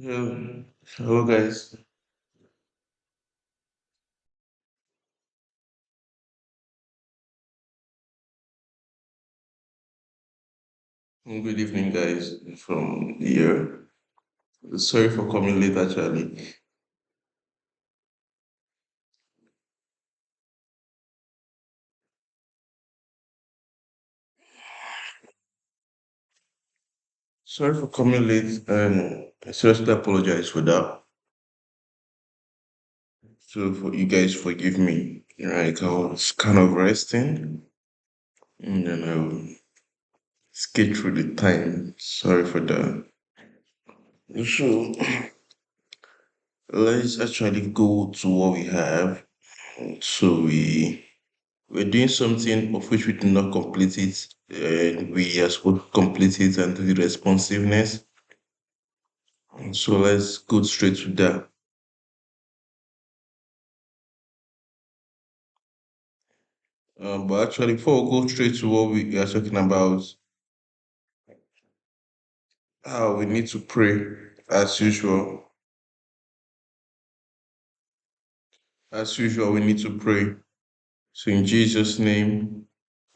Yeah. Hello, guys. Good evening, guys, from here. Sorry for coming late, actually. Sorry for coming late, and I seriously apologize for that. So, for you guys, forgive me. Like, I was kind of resting, and then I skate through the time. Sorry for that. So, let's actually go to what we have. So, we're doing something of which we did not complete it, and we are supposed to complete it and do the responsiveness. So let's go straight to that. But actually, before we go straight to what we are talking about, we need to pray as usual. As usual, we need to pray. So in Jesus' name,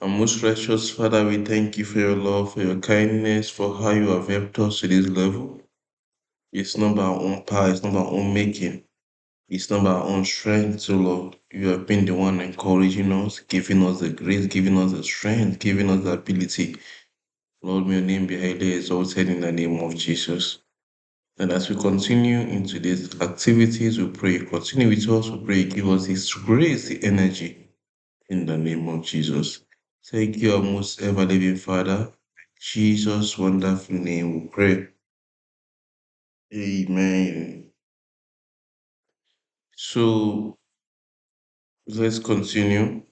our most righteous Father, we thank you for your love, for your kindness, for how you have helped us to this level. It's not by our own power, it's not by our own making. It's not by our own strength, so Lord. You have been the one encouraging us, giving us the grace, giving us the strength, giving us the ability. Lord, may your name be highly exalted in the name of Jesus. And as we continue into these activities, we pray, continue with us, we pray, give us this grace, the energy in the name of Jesus. Thank you, our most ever living Father. Jesus' wonderful name we pray. Amen. So let's continue.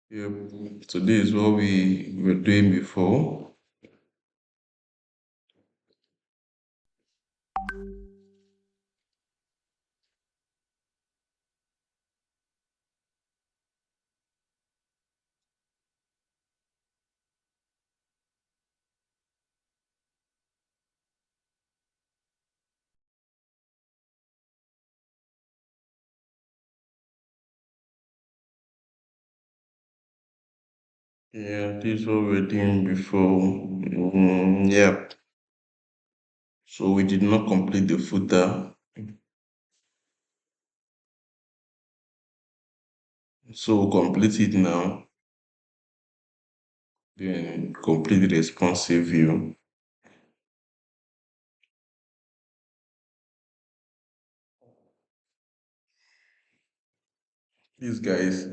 Yeah, today is what we were doing before. Yeah, this is what we were doing before. Yeah, so we did not complete the footer. So we'll complete it now. Then complete the responsive view. Please, guys,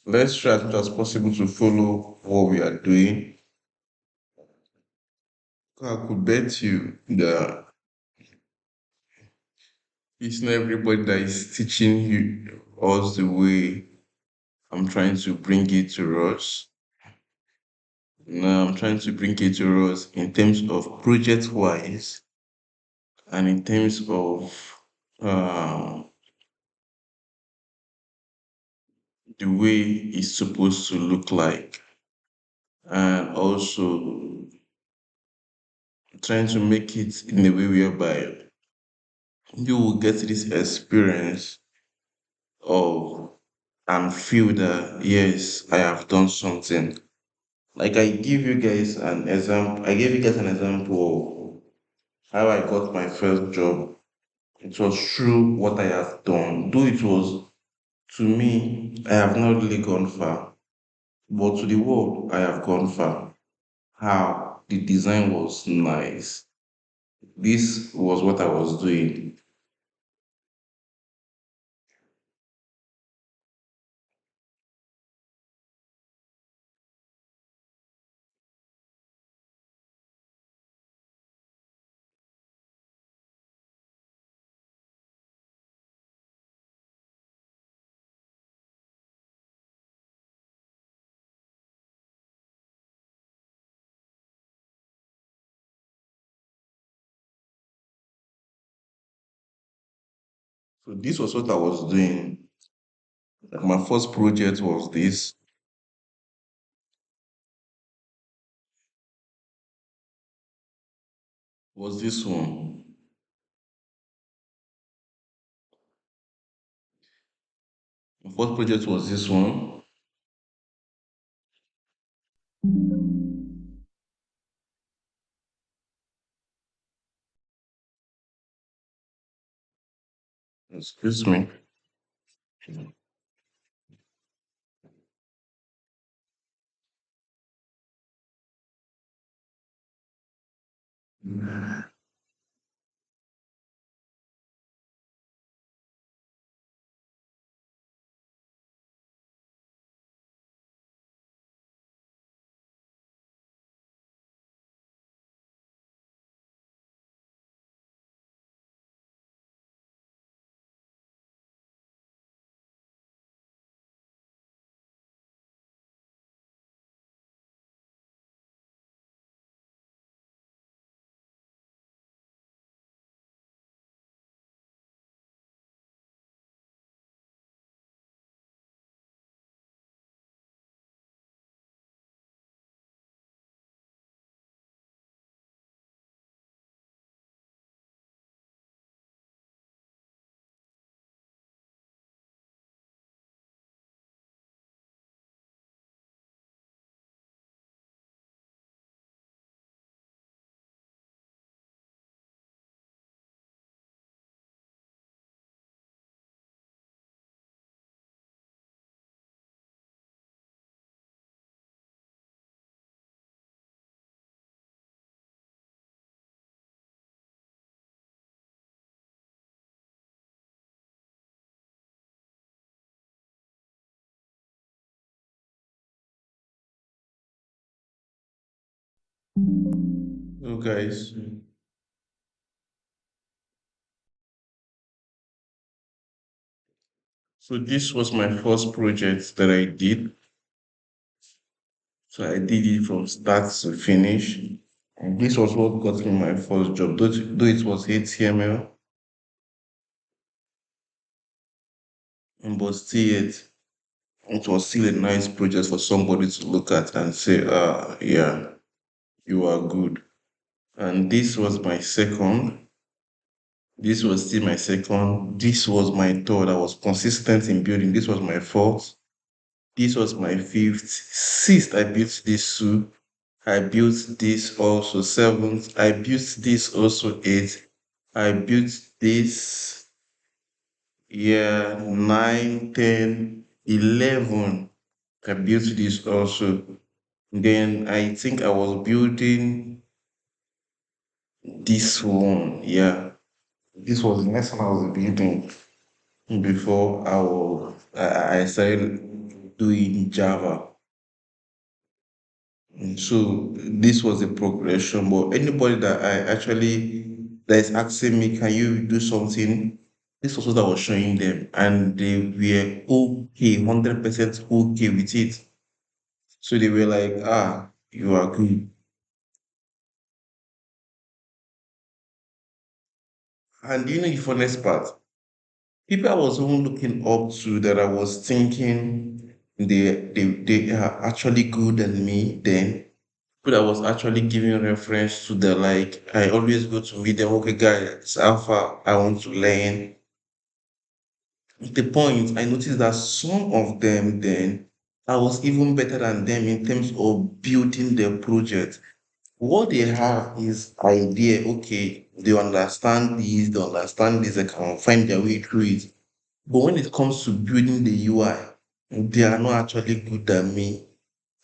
let's try as much as possible to follow what we are doing. I could bet you that it's not everybody that is teaching you us the way I'm trying to bring it to us. Now I'm trying to bring it to us in terms of project wise and in terms of uh, the way it's supposed to look like, and also trying to make it in a way whereby you will get this experience of and feel that yes, I have done something. Like I give you guys an example. I gave you guys an example of how I got my first job. It was through what I have done. Though it was to me, I have not really gone far, but to the world, I have gone far. How the design was nice. This was what I was doing. So this was what I was doing. Like my first project was this one. My first project was this one. Excuse me. So guys, so this was my first project that I did. So I did it from start to finish. And this was what got me my first job. Though it was HTML, but still it was still a nice project for somebody to look at and say, yeah, you are good. And this was my second. This was still my second. This was my third. I was consistent in building. This was my fourth. This was my fifth. Sixth, I built this two. I built this also seventh. I built this also eighth. I built this, yeah, 9, 10, 11. I built this also. Then I think I was building this one. Yeah, this was the next one I was building before I started doing Java. So this was a progression. But anybody that I actually that is asking me, can you do something? This was what I was showing them, and they were okay, 100% okay with it. So they were like, you are good. And you know the funniest part? People I was even looking up to that I was thinking they are actually good than me then. People that was actually giving reference to the like I always go to meet them, okay guys, it's alpha, I want to learn. At the point I noticed that some of them then I was even better than them in terms of building their project. What they have is idea. Okay, they understand this, they can find their way through it. But when it comes to building the UI, they are not actually good than me.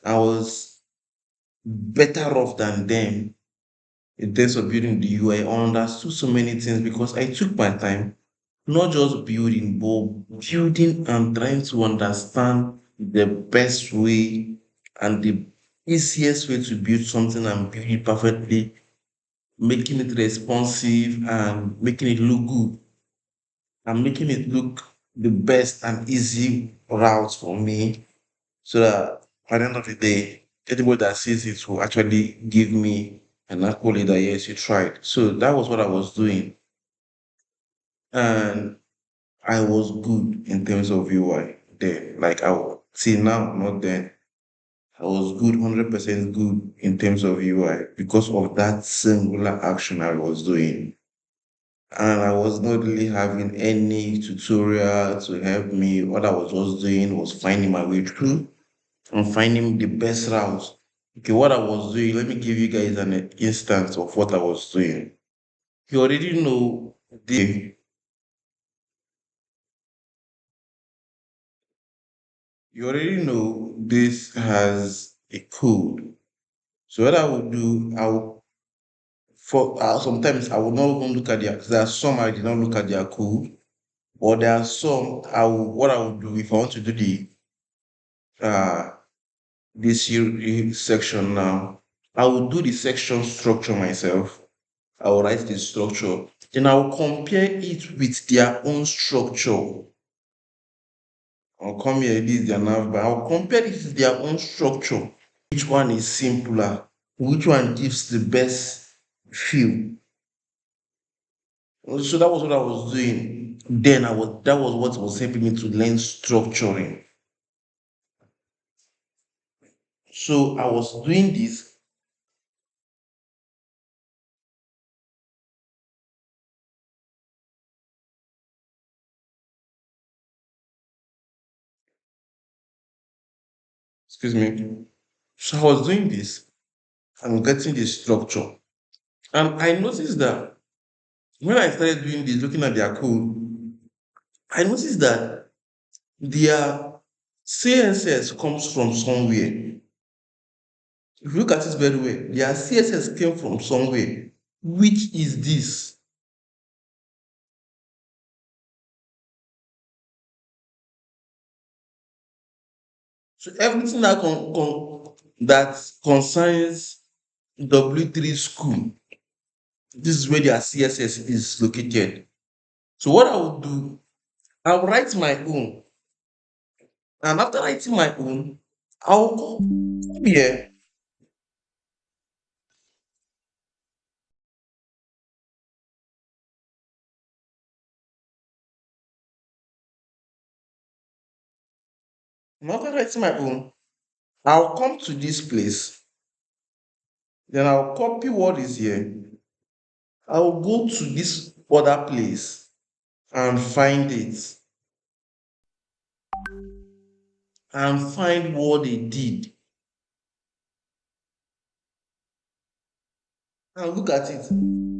I was better off than them in terms of building the UI. I understood so many things because I took my time, not just building, but building and trying to understand the best way and the easiest way to build something and build it perfectly, making it responsive and making it look good and making it look the best and easy route for me so that at the end of the day, anybody that sees it will actually give me an accolade that yes, you tried. So that was what I was doing. And I was good in terms of UI then. Like see now, not then. I was good, 100% good in terms of UI because of that singular action I was doing. And I was not really having any tutorial to help me. What I was just doing was finding my way through and finding the best route. Okay, what I was doing, let me give you guys an instance of what I was doing. You already know this has a code. So what I would do, I would for sometimes I would not even look at their. There are some I did not look at their code, or there are some what I would do if I want to do the uh section now. I will do the section structure myself. I will write the structure. Then I will compare it with their own structure. I'll come here, this is their nav, but I'll compare it with their own structure. Which one is simpler? Which one gives the best feel? So that was what I was doing. Then that was what was helping me to learn structuring. So I was doing this. Excuse me. So I was doing this and getting the structure. And I noticed that when I started doing this, looking at their code, I noticed that their CSS comes from somewhere. If you look at it very well, their CSS came from somewhere. Which is this? So everything that concerns W3 school, this is where their CSS is located. So what I would do, I'll write my own. And after writing my own, I'll come here. And after writing my own, I'll come to this place. Then I'll copy what is here. I'll go to this other place and find it and find what they did and look at it.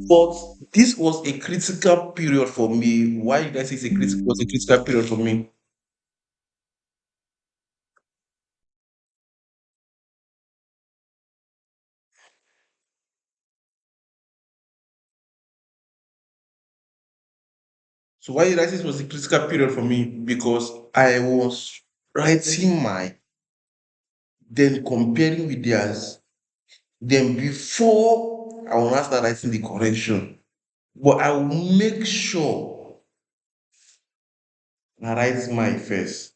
But this was a critical period for me. Why did I say was a critical period for me? So why did I say it was a critical period for me? Because I was writing my, then comparing with theirs. Then before I will not start writing the correction, but I will make sure I write my first.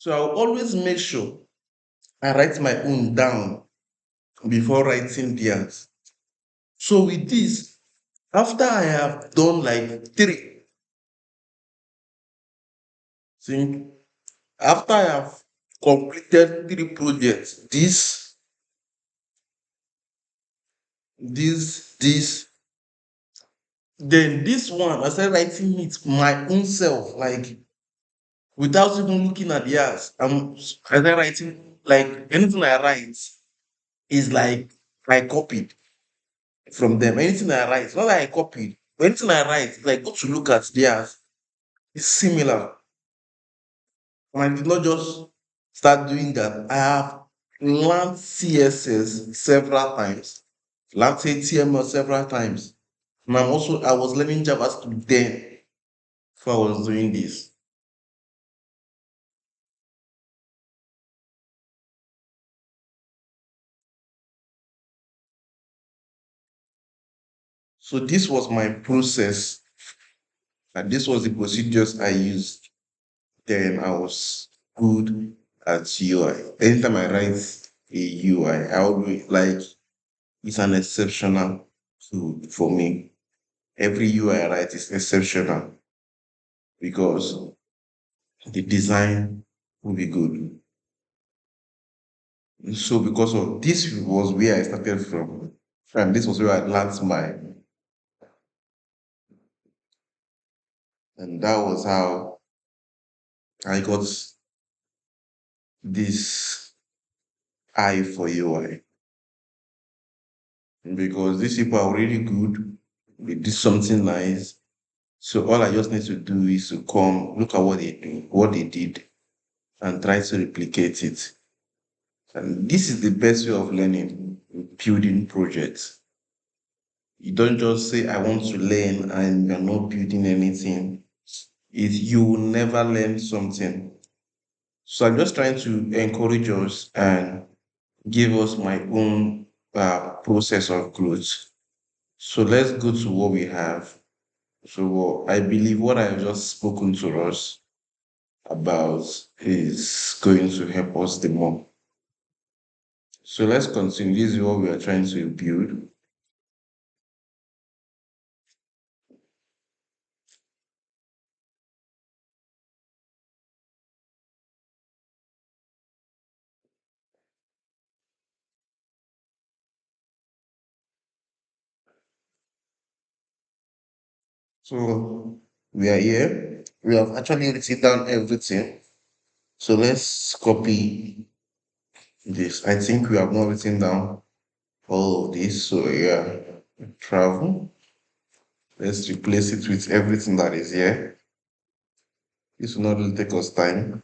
So I will always make sure I write my own down before writing theirs. So with this, after I have done like three, think after I have completed three projects, this, then this one, I started writing it my own self, like without even looking at theirs. I started writing like anything I write is like I copied from them. Anything I write, not like I copied. But anything I write, like go to look at theirs, it's similar. And I did not just start doing that. I have learned CSS several times, learned HTML several times. And I was learning JavaScript then before I was doing this. So this was my process, and this was the procedures I used. Then I was good at UI. Anytime I write a UI, I always like it's an exceptional tool for me. Every UI I write is exceptional because the design will be good. So because of this was where I started from. And this was where I learned and that was how I got this eye for UI. Because these people are really good. They did something nice. So all I just need to do is to come look at what they do, what they did, and try to replicate it. And this is the best way of learning, building projects. You don't just say, I want to learn and you're not building anything. You will never learn something. So I'm just trying to encourage us and give us my own process of growth. So let's go to what we have. So I believe what I've just spoken to us about is going to help us the more. So let's continue. This is what we are trying to build. So we are here. We have actually written down everything. So let's copy this. I think we have not written down all of this. So yeah, travel. Let's replace it with everything that is here. This will not really take us time.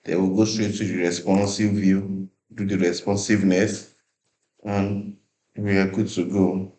Then we'll go straight to the responsive view, do the responsiveness, and we are good to go.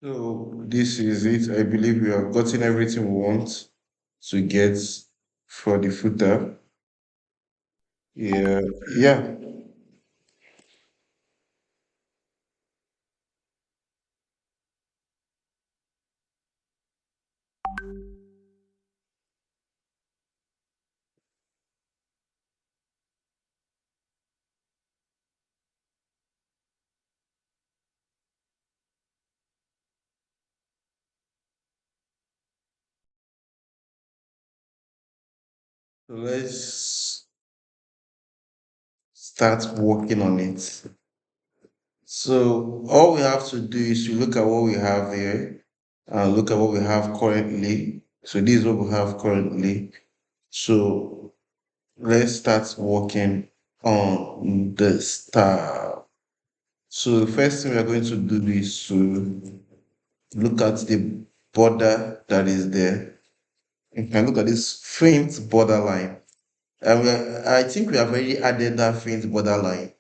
So this is it. I believe we have gotten everything we want to get for the footer. Yeah, yeah. So let's start working on it. So all we have to do is to look at what we have here and look at what we have currently. So this is what we have currently. So let's start working on the star. So the first thing we are going to do is to look at the border that is there. You can look at this faint borderline. And I think we have already added that faint borderline.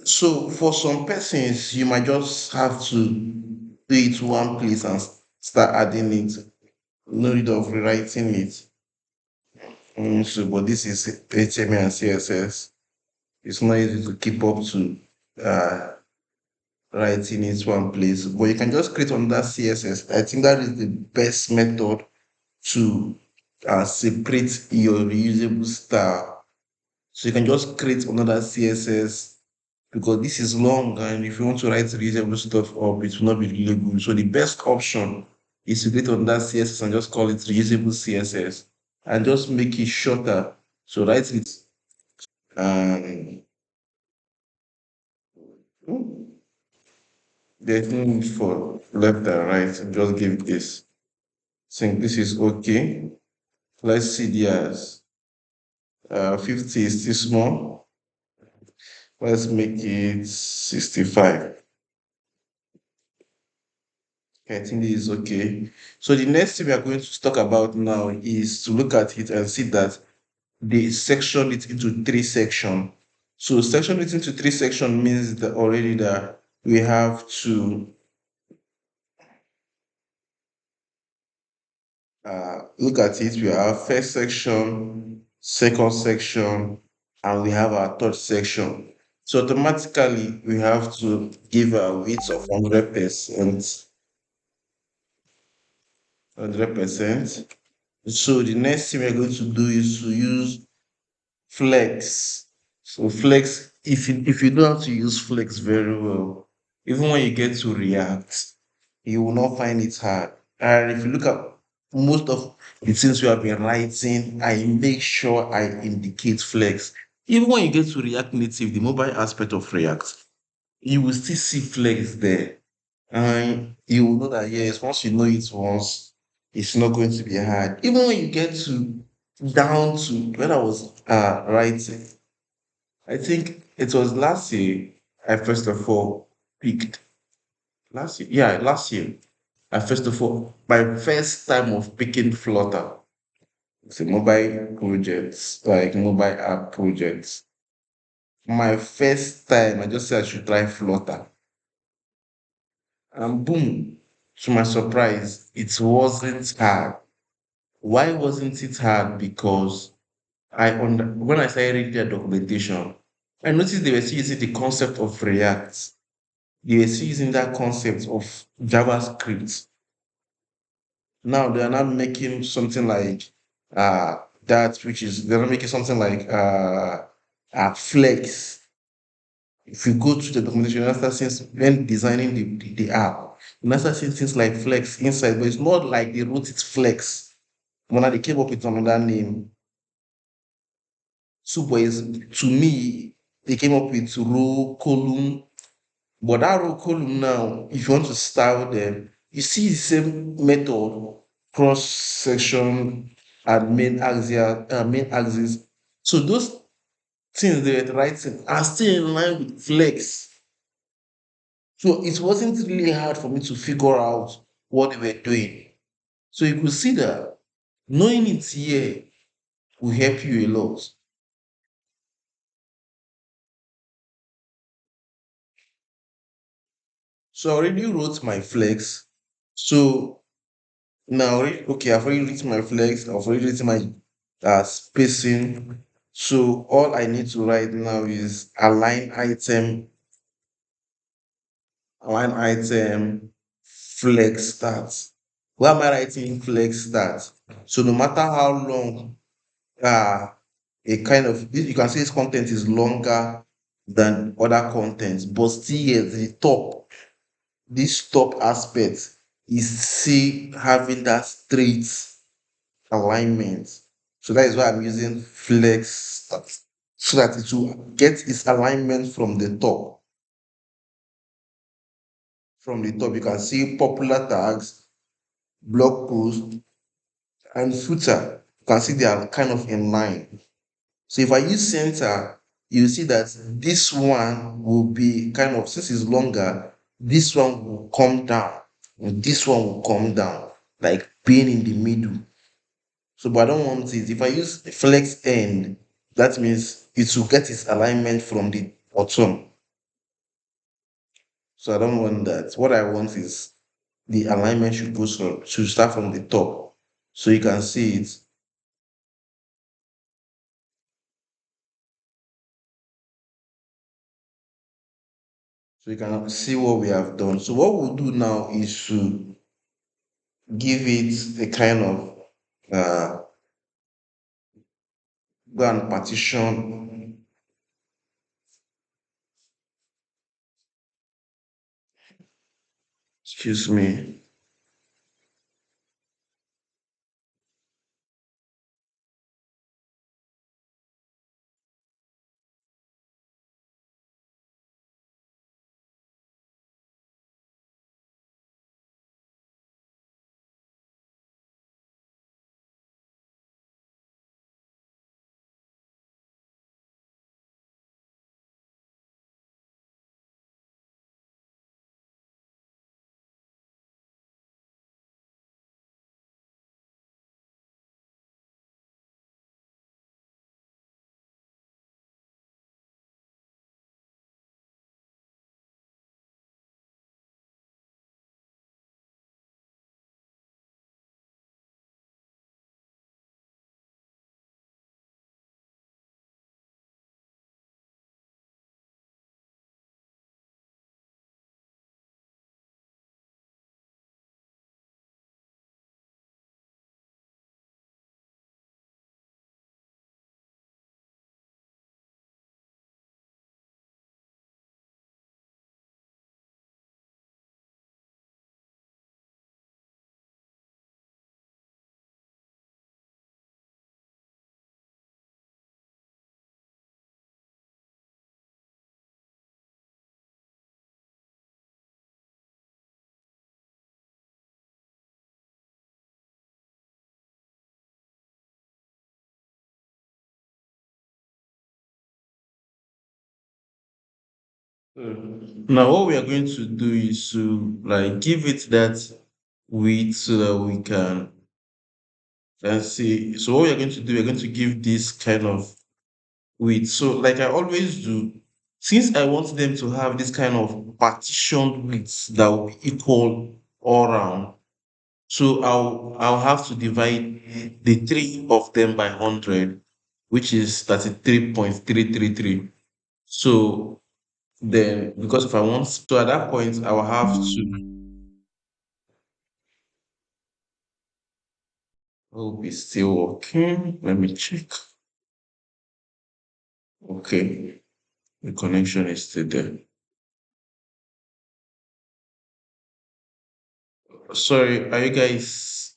So for some persons, you might just have to do it one place and start adding it. No need of rewriting it. But this is HTML and CSS. It's not easy to keep up to uh, writing it one place. But you can just create on that CSS. I think that is the best method to separate your reusable style. So you can just create another CSS because this is long, and if you want to write reusable stuff up, it will not be really good. So the best option is to create on that CSS and just call it reusable CSS and just make it shorter. So write it and there's no need for left and right. Just give it this. Think this is okay. Let's see the as 50 is too small. Let's make it 65. Okay, I think this is okay. So the next thing we are going to talk about now is to look at it and see that they section it into three sections. So section it into three sections means that already that we have to look at it. We have first section, second section, and we have our third section. So automatically we have to give a width of 100%, 100%. So the next thing we're going to do is to use flex. So flex, if you know how to use flex very well, even when you get to React, you will not find it hard. And if you look at most of the things we have been writing, I make sure I indicate flex. Even when you get to React Native, the mobile aspect of React, you will still see flex there. And you will know that yes, once you know it once, it's not going to be hard. Even when you get to down to when I was writing, I think it was last year I first of all picked last year. Yeah, last year. I first of all my first time of picking Flutter. It's a mobile project, like mobile app project. My first time I just said I should try Flutter. And boom, to my surprise, it wasn't hard. Why wasn't it hard? Because when I started reading their documentation, I noticed they were still using the concept of React. They were still using that concept of JavaScript. Now they are not making something like that, which is they're not making something like Flex. If you go to the documentation, you start seeing when designing the app, you start seeing things like Flex inside, but it's not like they wrote it Flex. When they came up with another name, Super is to me, they came up with row column. But that row column now, if you want to style them, you see the same method, cross section and main axis. So those things they were writing are still in line with flex. So it wasn't really hard for me to figure out what they were doing. So you could see that knowing it here will help you a lot. So I already wrote my flex. So now, okay, I've already written my flex, I've already written my spacing. So all I need to write now is align item, flex start. Why am I writing flex start? So no matter how long a kind of you can say this content is longer than other contents, but still yet the top, this top aspect is still having that straight alignment. So that is why I'm using flex start, so that it will get its alignment from the top. From the top, you can see popular tags, blog post, and footer. You can see they are kind of in line. So if I use center, you see that this one will be kind of, since it's longer, this one will come down, and this one will come down, like being in the middle. So, but I don't want it. If I use flex end, that means it will get its alignment from the bottom. So I don't want that. What I want is the alignment should start from the top. So you can see it. So you can see what we have done. So what we'll do now is to give it a kind of uh, go and partition. Excuse me. Now what we are going to do is to like give it that width so that we can see. So what we are going to do, we're going to give this kind of width. So like I always do, since I want them to have this kind of partitioned width that will be equal all around, so I'll have to divide the three of them by 100, which is 33.333. So then, because if I want, so at that point, I will have to, will be still working. Let me check. Okay, the connection is still there. Sorry, are you guys,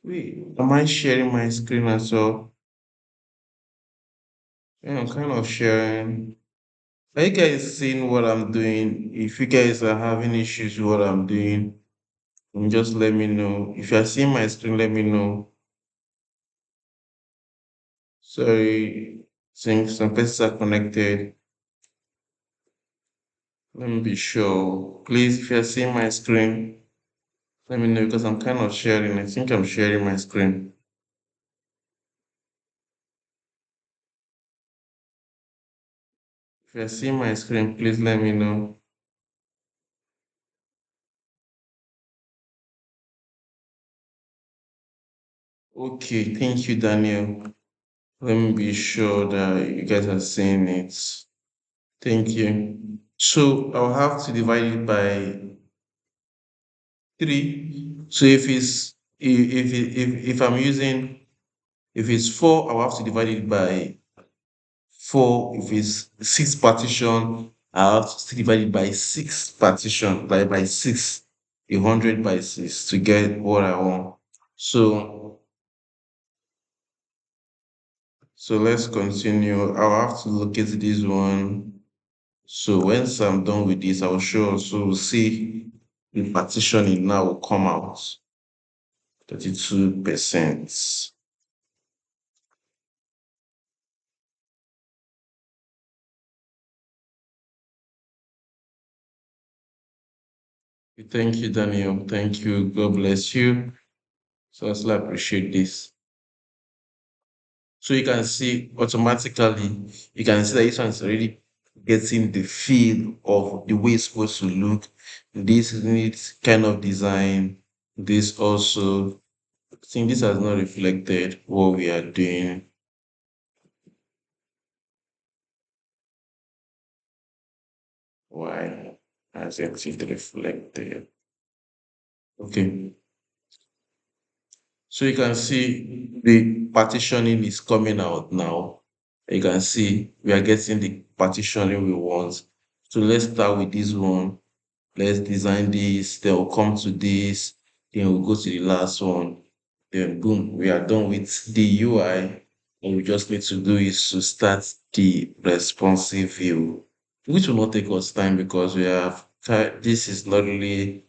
wait, am I sharing my screen as well? Yeah, I'm kind of sharing. Are you guys seeing what I'm doing? If you guys are having issues with what I'm doing, just let me know. If you're seeing my screen, let me know. Sorry, since some places are connected. Let me be sure. Please, if you're seeing my screen, let me know because I'm kind of sharing. I think I'm sharing my screen. If you're seeing my screen, please let me know. Okay, thank you, Daniel. Let me be sure that you guys are seeing it. Thank you. So I'll have to divide it by three. So if I'm using if it's four, I'll have to divide it by four. If it's six partition, I have to divide it by six partition, like by six, 100 by six to get what I want. So so let's continue. I'll have to locate this one. So once I'm done with this, I'll show also see the partitioning now will come out 32%. Thank you, Daniel. Thank you. God bless you. So I still appreciate this. So you can see automatically, you can see that this one is already getting the feel of the way it's supposed to look. This needs kind of design. This also, I think this has not reflected what we are doing. Why hasn't it reflected? Okay. So you can see the partitioning is coming out now. You can see we are getting the partitioning we want. So let's start with this one. Let's design this, then we'll come to this, then we'll go to the last one. Then boom, we are done with the UI. What we just need to do is to start the responsive view, which will not take us time because we have this is not really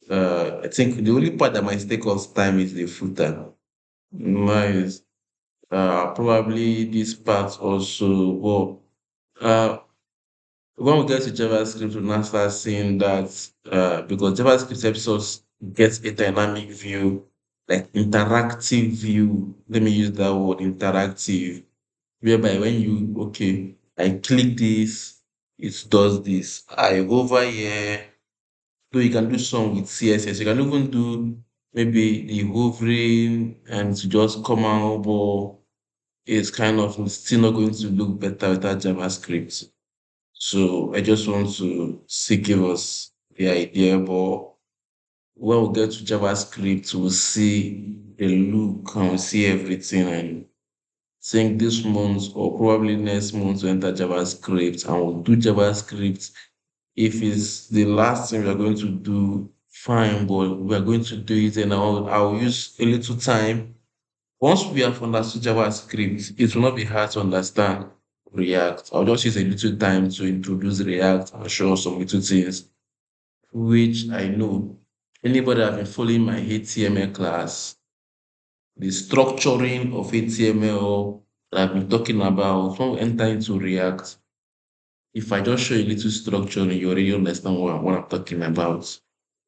I think the only part that might take us time is the footer. Nice. Probably this part also. Well, when we get to JavaScript, we'll now start seeing that because JavaScript helps us get a dynamic view, like interactive view. Let me use that word, interactive, whereby when you, okay, I click this, it does this. I over here, though you can do some with CSS, you can even do maybe the hovering and to just come out, but it's kind of still not going to look better without JavaScript. So I just want to see give us the idea, but when we get to JavaScript, we'll see the look and we'll see everything. And think this month or probably next month we enter JavaScript and we'll do JavaScript. If it's the last thing we are going to do, fine, but we are going to do it and I'll use a little time. Once we have understood JavaScript, it will not be hard to understand React. I'll just use a little time to introduce React and show some little things, which I know anybody that have been following my HTML class, the structuring of HTML that I've been talking about, when we enter into React, if I just show you a little structuring, you already understand what I'm talking about.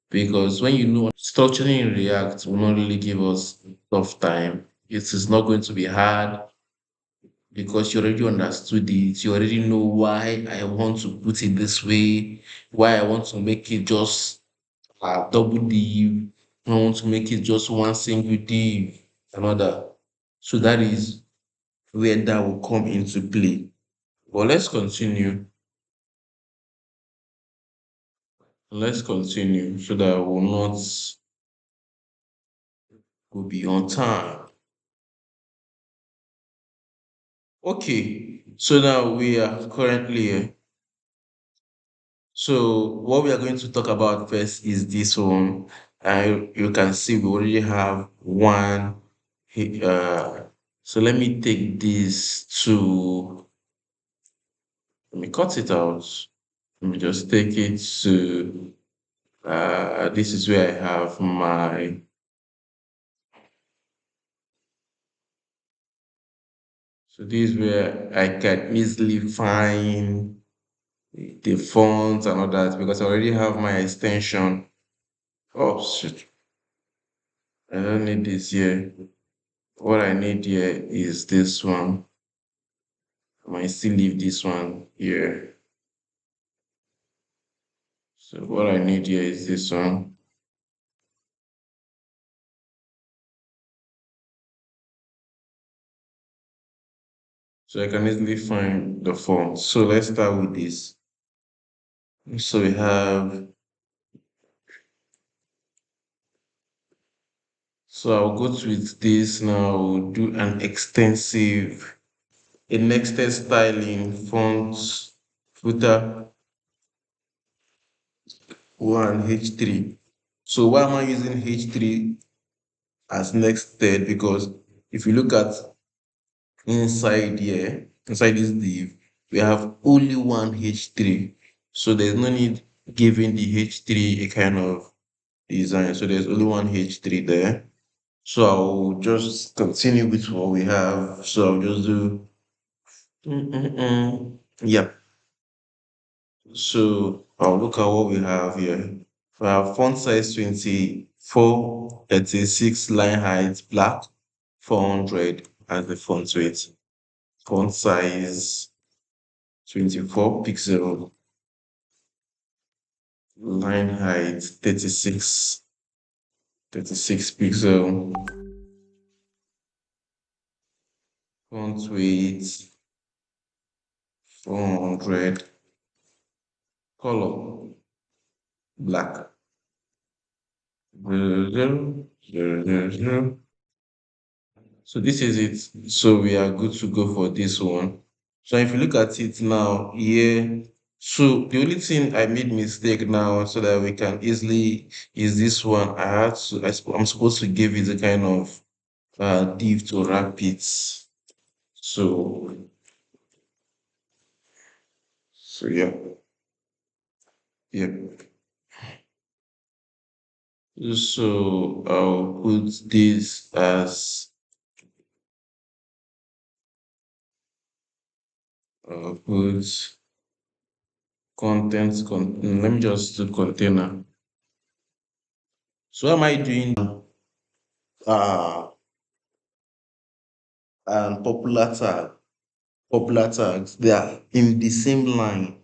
Because when you know structuring in React will not really give us tough time. It is not going to be hard because you already understood it. You already know why I want to put it this way, why I want to make it just a double div. I want to make it just one single div, another. So that is where that will come into play. But let's continue. Let's continue so that I will not go beyond time. Okay, so now we are currently so what we are going to talk about first is this one. You can see we already have one. So let me take this to let me cut it out. Let me just take it to this is where I have my so this is where I can easily find the fonts and all that because I already have my extension. Oh shit, I don't need this here. What I need here is this one. I might still leave this one here. So what I need here is this one. So I can easily find the font. So let's start with this. So we have, so I'll go with this now. We'll do an extended styling font footer one H3. So why am I using H3 as nested? Because if you look at inside here, inside this div, we have only one H3. So there's no need giving the H3 a kind of design. So there's only one H3 there. So I'll just continue with what we have. So I'll just do, yeah. So I'll look at what we have here. We have font size 24, 36, line height, black, 400 as the font weight. Font size 24 pixel, line height 36 pixel, font weight 400, color black. 0, 0, 0, 0. So this is it. So we are good to go for this one. So if you look at it now, here, so the only thing I made mistake now so that we can easily is this one. I'm supposed to give it a kind of div to wrap it. So yeah, yeah. So I'll put this as put let me just do container. So what am I doing? Uh and popular tags, they are in the same line.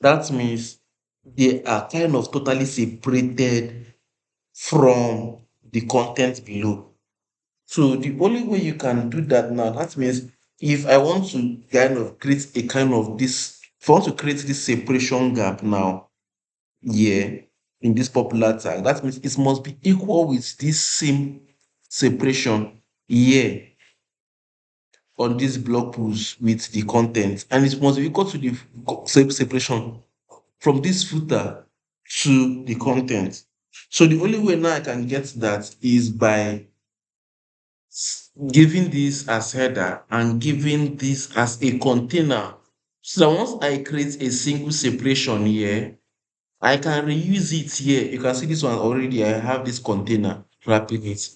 That means they are kind of totally separated from the content below. So the only way you can do that now, that means if I want to kind of create a kind of this, if I want to create this separation gap now, yeah, in this popular tag, that means it must be equal with this same separation here on this blog post with the content, and it must be equal to the separation from this footer to the content. So the only way now I can get that is by giving this as header and giving this as a container. So that once I create a single separation here, I can reuse it here. You can see this one already. I have this container wrapping it.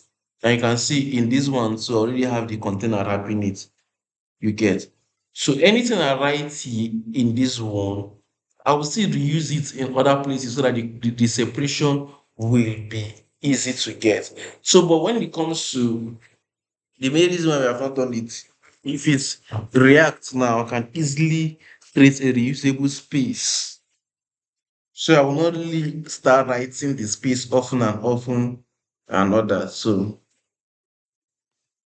And you can see in this one, so I already have the container wrapping it. You get. So anything I write here in this one, I will still reuse it in other places so that the separation will be easy to get. So, but when it comes to the main reason why we have not done it, if it's React now, I can easily create a reusable space. So I will not really start writing the space often and often and all that. So,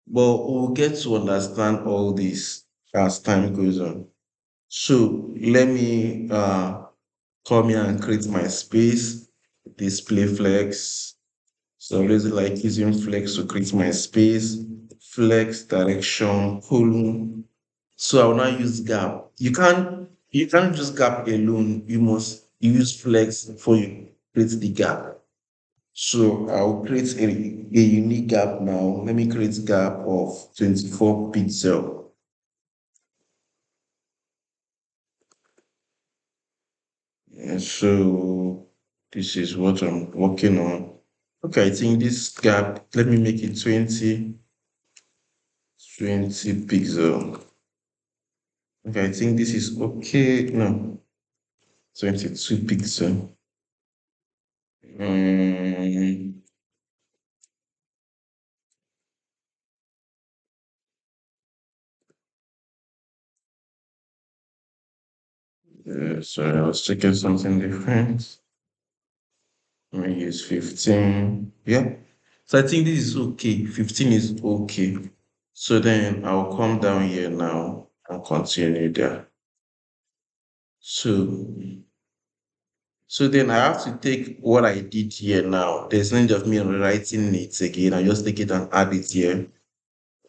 but we'll get to understand all this as time goes on. So let me come here and create my space, display flex. So I really like using flex to create my space, flex direction, column. So I will now use gap. You can't use gap alone. You must use flex before you create the gap. So I'll create a unique gap now. Let me create gap of 24 pixel. And so this is what I'm working on. Okay, I think this gap, let me make it 20 pixel. Okay, I think this is okay. No, 22 pixel. Um, sorry, I was checking something different. Let me use 15. Yeah. So I think this is okay. 15 is okay. So then I'll come down here now and continue there. So, so then I have to take what I did here now. There's no need of me rewriting it again. I just take it and add it here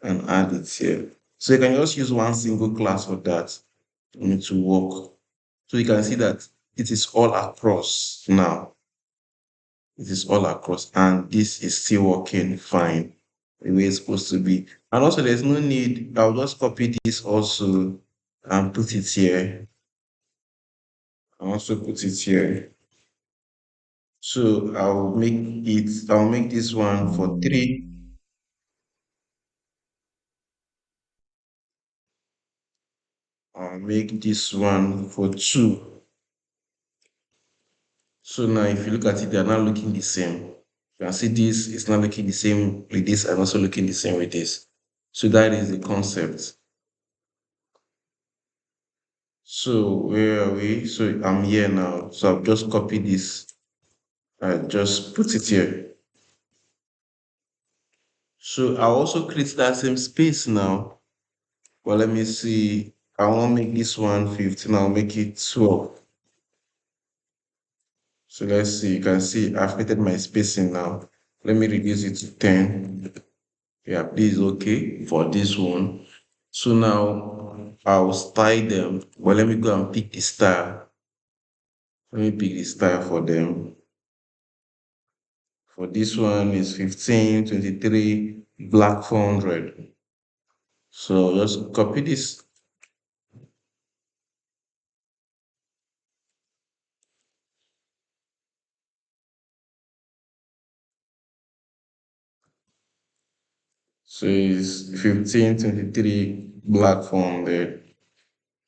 and add it here. So you can just use one single class for that for me to work. So you can see that it is all across now. It is all across, and this is still working fine the way it's supposed to be. And also, there's no need, I'll just copy this also and put it here. I also put it here. So I'll make this one for three. I'll make this one for two. So now if you look at it, they're now looking the same. You can see this is not looking the same with this and also looking the same with this. So that is the concept. So where are we? So I'm here now. So I've just copied this. I just put it here. So I'll also create that same space now. Well, let me see. I want to make this one 15. I'll make it 12. So let's see. You can see I've created my spacing now. Let me reduce it to 10. Yeah, this is okay for this one. So now I'll style them. Well, let me go and pick the style. Let me pick the style for them. For this one is 15, 23, black 400. So just copy this. So it's 15, 23, black 400,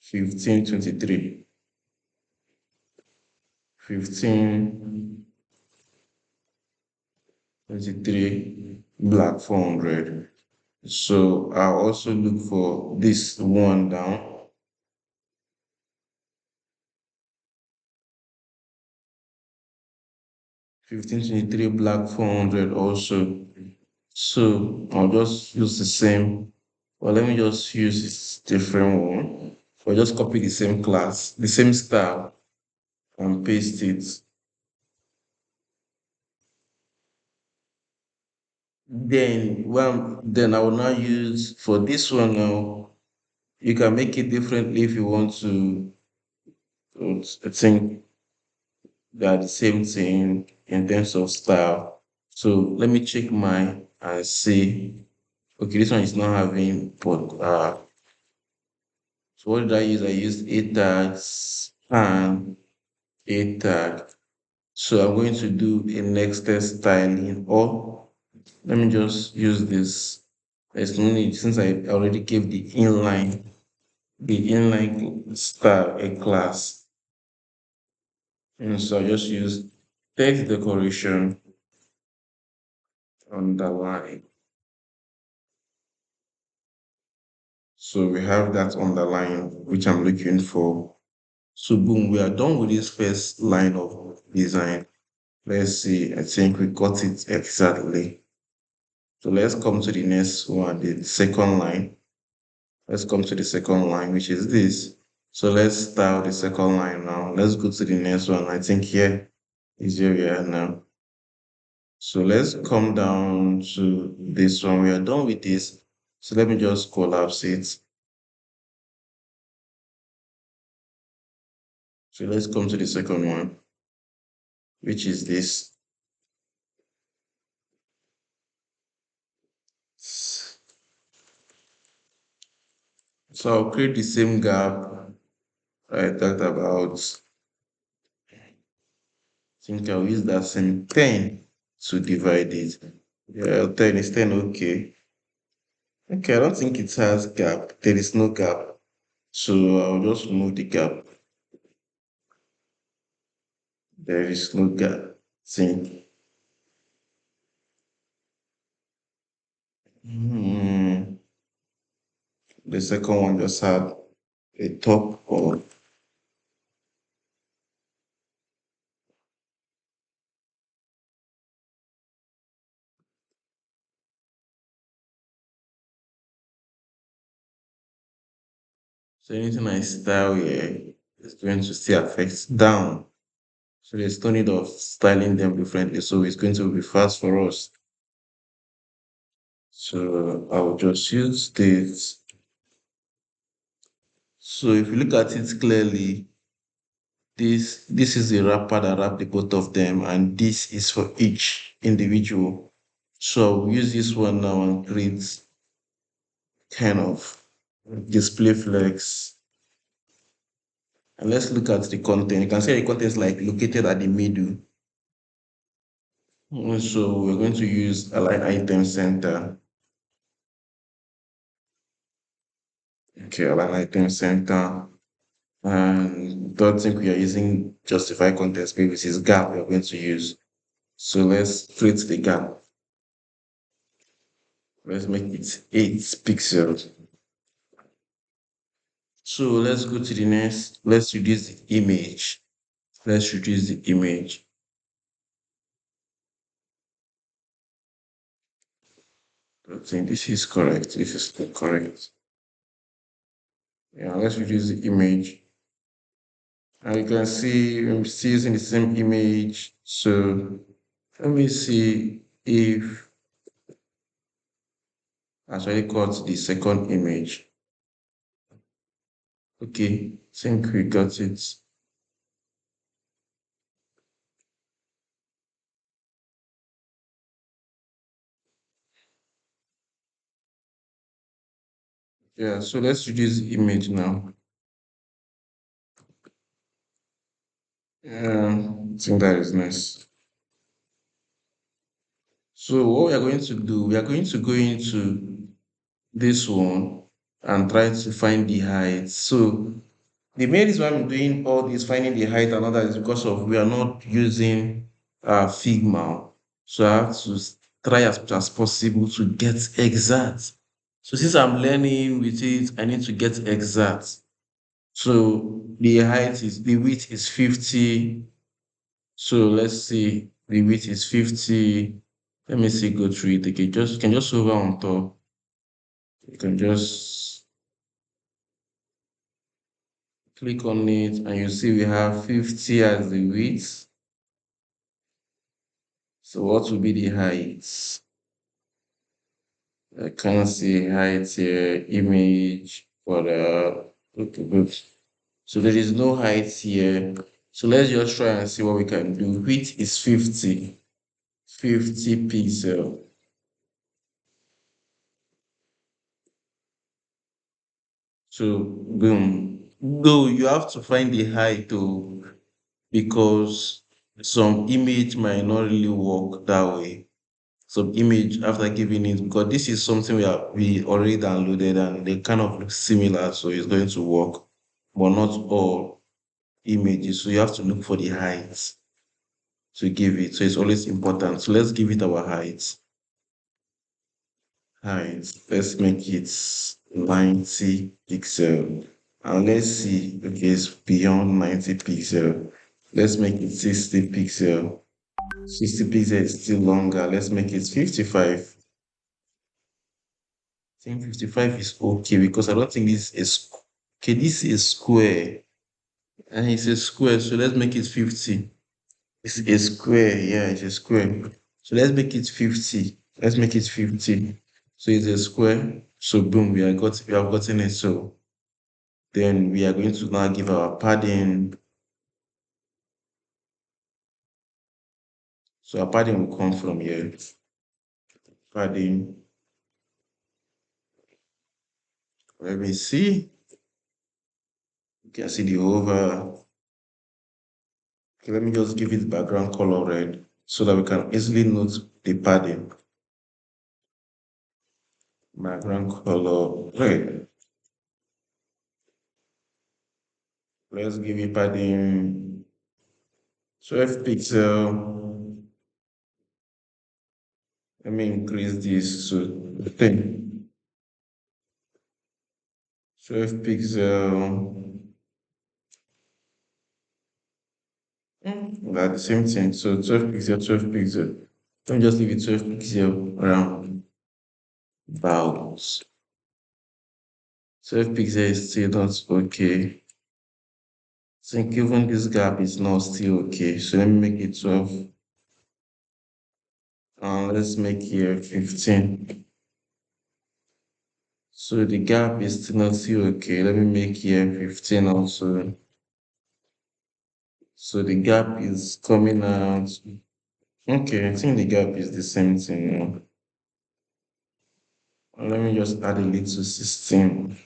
15, 23, 15, 23, black 400. So I'll also look for this one down. 1523 black 400 also. So I'll just use the same. Well, let me just use this different one. Or just copy the same class, the same style, and paste it. Then I will now use for this one now. You can make it differently if you want to. I think they are the same thing in terms of style. So let me check mine and see. Okay, this one is not having but so what did I use? I used a tags and a tag. So I'm going to do a next test styling, or let me just use this. There's no need since I already gave the inline style a class. And so I just use text decoration underline. So we have that underline which I'm looking for. So boom, we are done with this first line of design. Let's see, I think we got it exactly. So let's come to the next one, the second line. Let's come to the second line, which is this. So let's start the second line now. Let's go to the next one. I think here is where we are now. So let's come down to this one. We are done with this. So let me just collapse it. So let's come to the second one, which is this. So I'll create the same gap I talked about. I think I'll use that same 10 to divide it. Yeah, 10 is 10, okay. Okay, I don't think it has gap. There is no gap. So I'll just remove the gap. There is no gap. Think. Hmm. The second one just had a top or So anything I style here is going to still affect down. So there's no need of styling them differently. So it's going to be fast for us. So I'll just use this. So if you look at it clearly, this is the wrapper that wrap the both of them, and this is for each individual. So I'll use this one now and create kind of display flex. And let's look at the content. You can see the content is like located at the middle. So we're going to use align item center. Okay, align item center. And don't think we are using justify context previous is gap we're going to use. So let's create the gap. Let's make it 8 pixels. So let's go to the next. Let's reduce the image. Let's reduce the image. I think this is correct. This is not correct. Yeah, let's reduce the image. And you can see I'm still using the same image. So let me see if I actually got the second image. Okay, think we got it. Yeah, so let's reduce the image now. Yeah, I think that is nice. So what we are going to do, we are going to go into this one and try to find the height. So the main reason why I'm doing all this, finding the height and all that is because of we are not using Figma. So I have to try as much as possible to get exact. So since I'm learning with it, I need to get exact. So the width is 50. So let's see, the width is 50. Let me see, go through it again. Just you can just hover on top. You can just click on it and you see we have 50 as the width. So what will be the height? I can't see height here, image for the okay, good. So there is no height here. So let's just try and see what we can do. Width is 50, 50 pixel. So boom. Though you have to find the height too, because some image might not really work that way. Some image after giving it, because this is something we already downloaded and they kind of look similar, so it's going to work, but not all images. So you have to look for the height to give it. So it's always important. So let's give it our height. Height. Let's make it 90 pixel. And let's see. Okay, it's beyond 90 pixel. Let's make it 60 pixel. 60 pixel is still longer. Let's make it 55. I think 55 is okay because I don't think this is okay. This is square and it's a square, so let's make it 50. It's a square, yeah, it's a square. So let's make it 50. Let's make it 50. So it's a square. So boom, we have gotten it. So then we are going to now give our padding. So our padding will come from here. Padding. Let me see. You can see the over. Okay, let me just give it background color red so that we can easily note the padding. Background color red. Let's give it padding 12 pixel. Let me increase this to 10. 12 pixel. At the same thing. So 12 pixel, 12 pixel. Don't just leave it 12 pixel around. Vowels. 12 pixels is still not okay. I think even this gap is not still okay. So let me make it 12. Let's make here 15. So the gap is still not still okay. Let me make here 15 also. So the gap is coming out. Okay, I think the gap is the same thing now. Let me just add a little 16.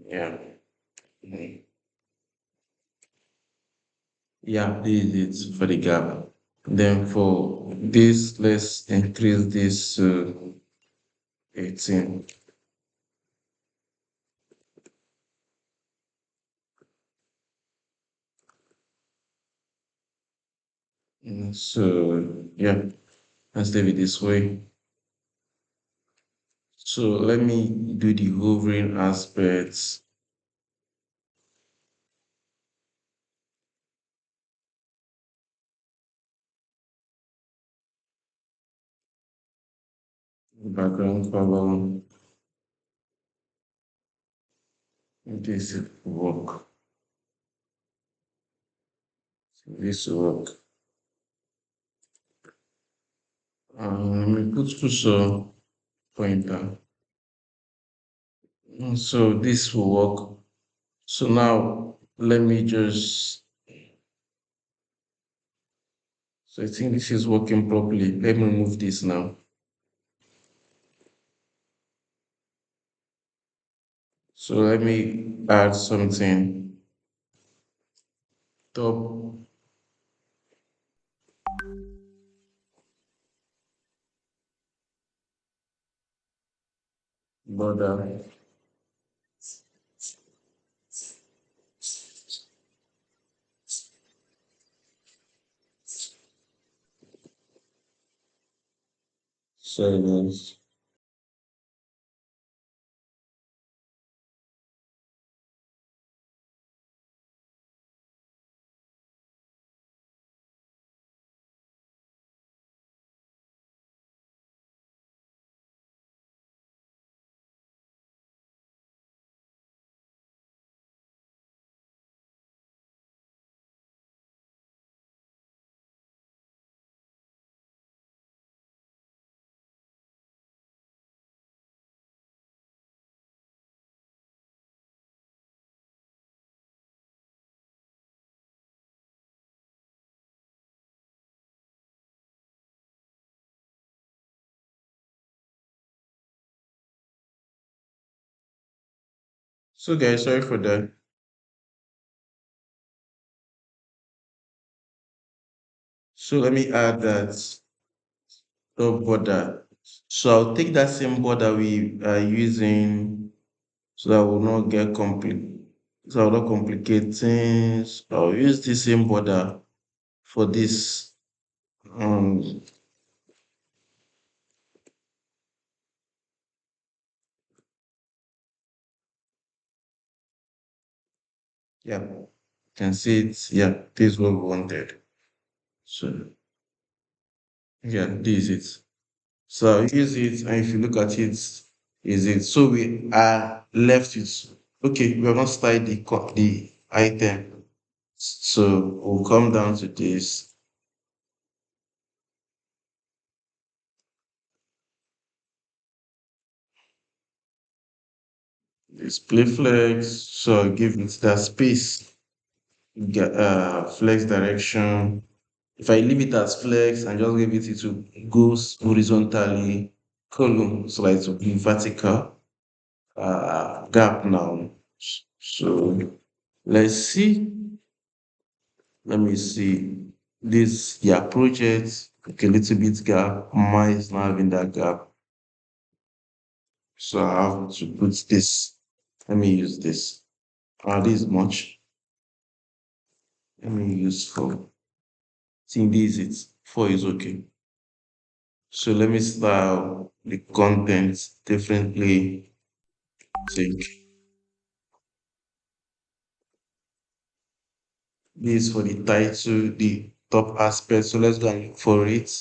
Yeah. Yeah, this is it for the gap. Then for this, let's increase this to 18. So yeah, let's leave it this way. So let me do the hovering aspects. Background color. This will work. This will work. Let me put cursor pointer. So this will work. So now let me just. So I think this is working properly. Let me remove this now. So let me add something. Top border. So this. So guys, sorry for that. So let me add that top border. So I'll take that same border we are using so that will not get so I will not complicate things. I'll use the same border for this. Um, yeah, you can see it. Yeah, this is what we wanted. So yeah, this is it. So I'll use it, and if you look at it, is it. So we are left with okay. We have not started the item. So we'll come down to display flex. So I'll give it that space. Flex direction. If I leave it as flex and just leave it, it will go horizontally. Column, so like it will be vertical. Gap now. So let's see. Let me see. This yeah project. Okay, little bit gap. Mine is not having that gap. So I have to put this. Let me use this. This is much. Let me use 4. I think this is 4 is okay. So let me style the content differently. Think this for the title, the top aspect. So let's go and look for it.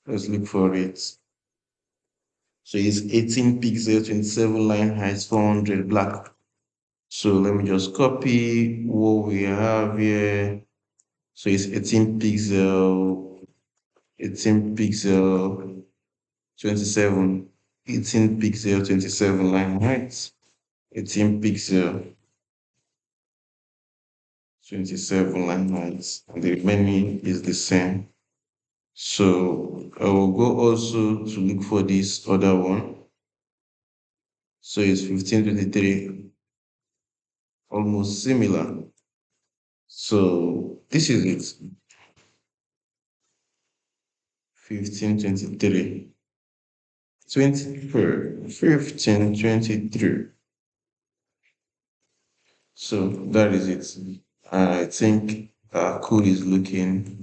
Let's look for it. So it's 18 pixel, 27 line height, 400 black. So let me just copy what we have here. So it's 18 pixel, 27, 18 pixel, 27 line height, 18 pixel, 27 line height, and the remaining is the same. So I will go also to look for this other one. So it's 1523, almost similar. So this is it, 1523, 1523. So that is it. I think our code is looking.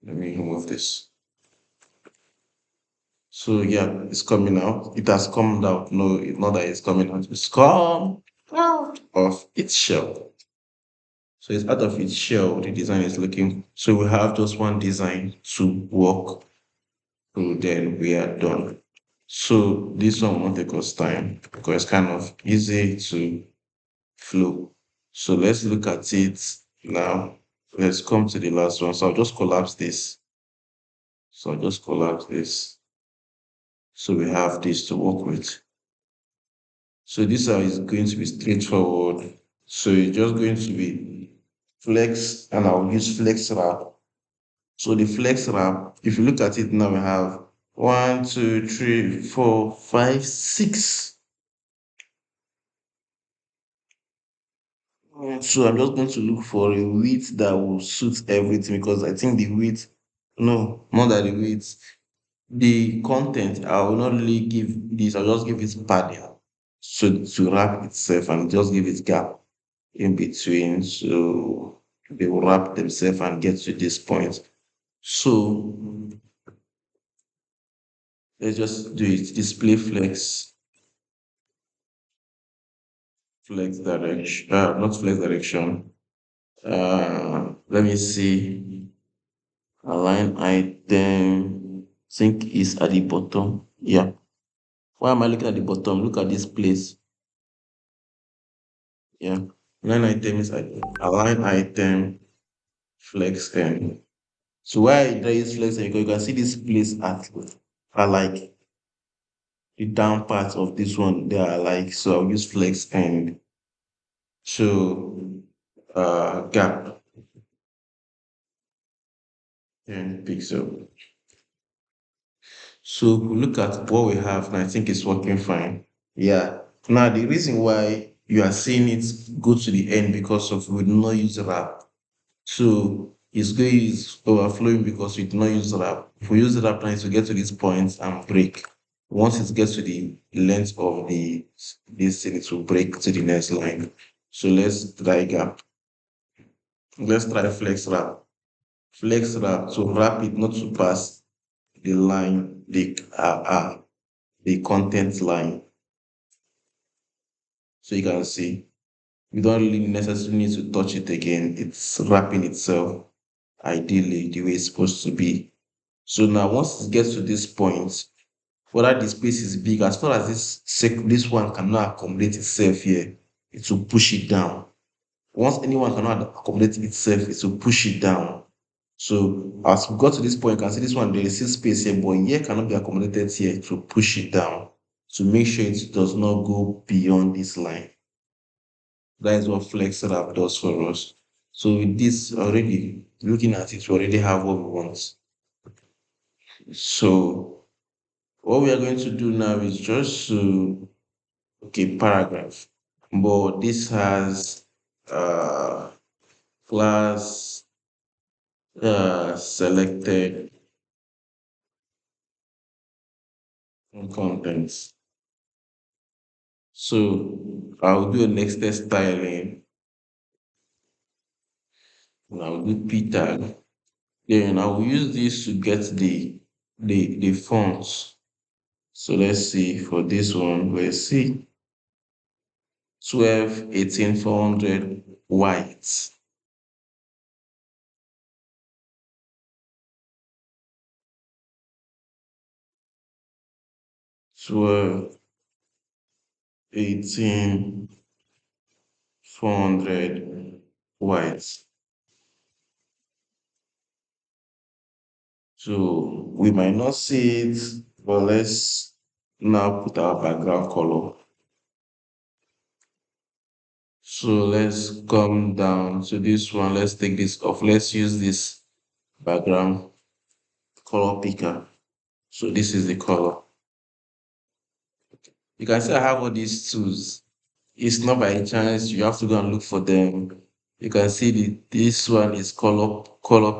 Let me remove this. So yeah, it's coming out. It has come out. No, it's not that it's coming out. It's come out of its shell. So it's out of its shell. The design is looking. So we have just one design to work. So then we are done. So this one won't take us time because it's kind of easy to flow. So let's look at it now. Let's come to the last one. So I'll just collapse this. So I'll just collapse this. So we have this to work with. So this is going to be straightforward. So it's just going to be flex, and I'll use flex wrap. So the flex wrap, if you look at it now, we have one, two, three, four, five, six. So I'm just going to look for a width that will suit everything because I think the width, no, more than the width, the content, I will not really give this, I'll just give it padding. So to wrap itself and just give it gap in between. So they will wrap themselves and get to this point. So let's just do it. Display flex direction, not flex direction. Let me see. Align item, think is at the bottom. Yeah. Why am I looking at the bottom? Look at this place. Yeah. Align item is at align item, flex and so why there is flex and because you can see this place at like the down part of this one. They are like so I'll use flex and show gap and pixel. So if we look at what we have, and I think it's working fine. Yeah. Now the reason why you are seeing it go to the end because of we do not use wrap. So it's going is overflowing because we do not use wrap. If we use wrap now, it will get to this point and break. Once it gets to the length of the this thing, it will break to the next line. So let's try gap. Let's try flex wrap. Flex wrap to wrap it not to pass the line, the content line. So you can see you don't really necessarily need to touch it again. It's wrapping itself ideally the way it's supposed to be. So now once it gets to this point, whether the space is big, as far as this one cannot accommodate itself here, it will push it down. Once anyone cannot accommodate itself, it will push it down. So as we got to this point, you can see this one, there is still space here, but here cannot be accommodated here to push it down to make sure it does not go beyond this line. That is what Flex Wrap does for us. So with this already, looking at it, we already have what we want. So what we are going to do now is just to, okay, paragraph. But this has class selected contents. So I'll do a next test styling and I'll do p tag. Then I'll use this to get the fonts. So let's see for this one, let's see 12, 18, 400 white. 12, 18, 400 white. So we might not see it, but let's now put our background color. So let's come down to this one. Let's take this off. Let's use this background color picker. So this is the color. You can see I have all these tools. It's not by chance. You have to go and look for them. You can see this one is color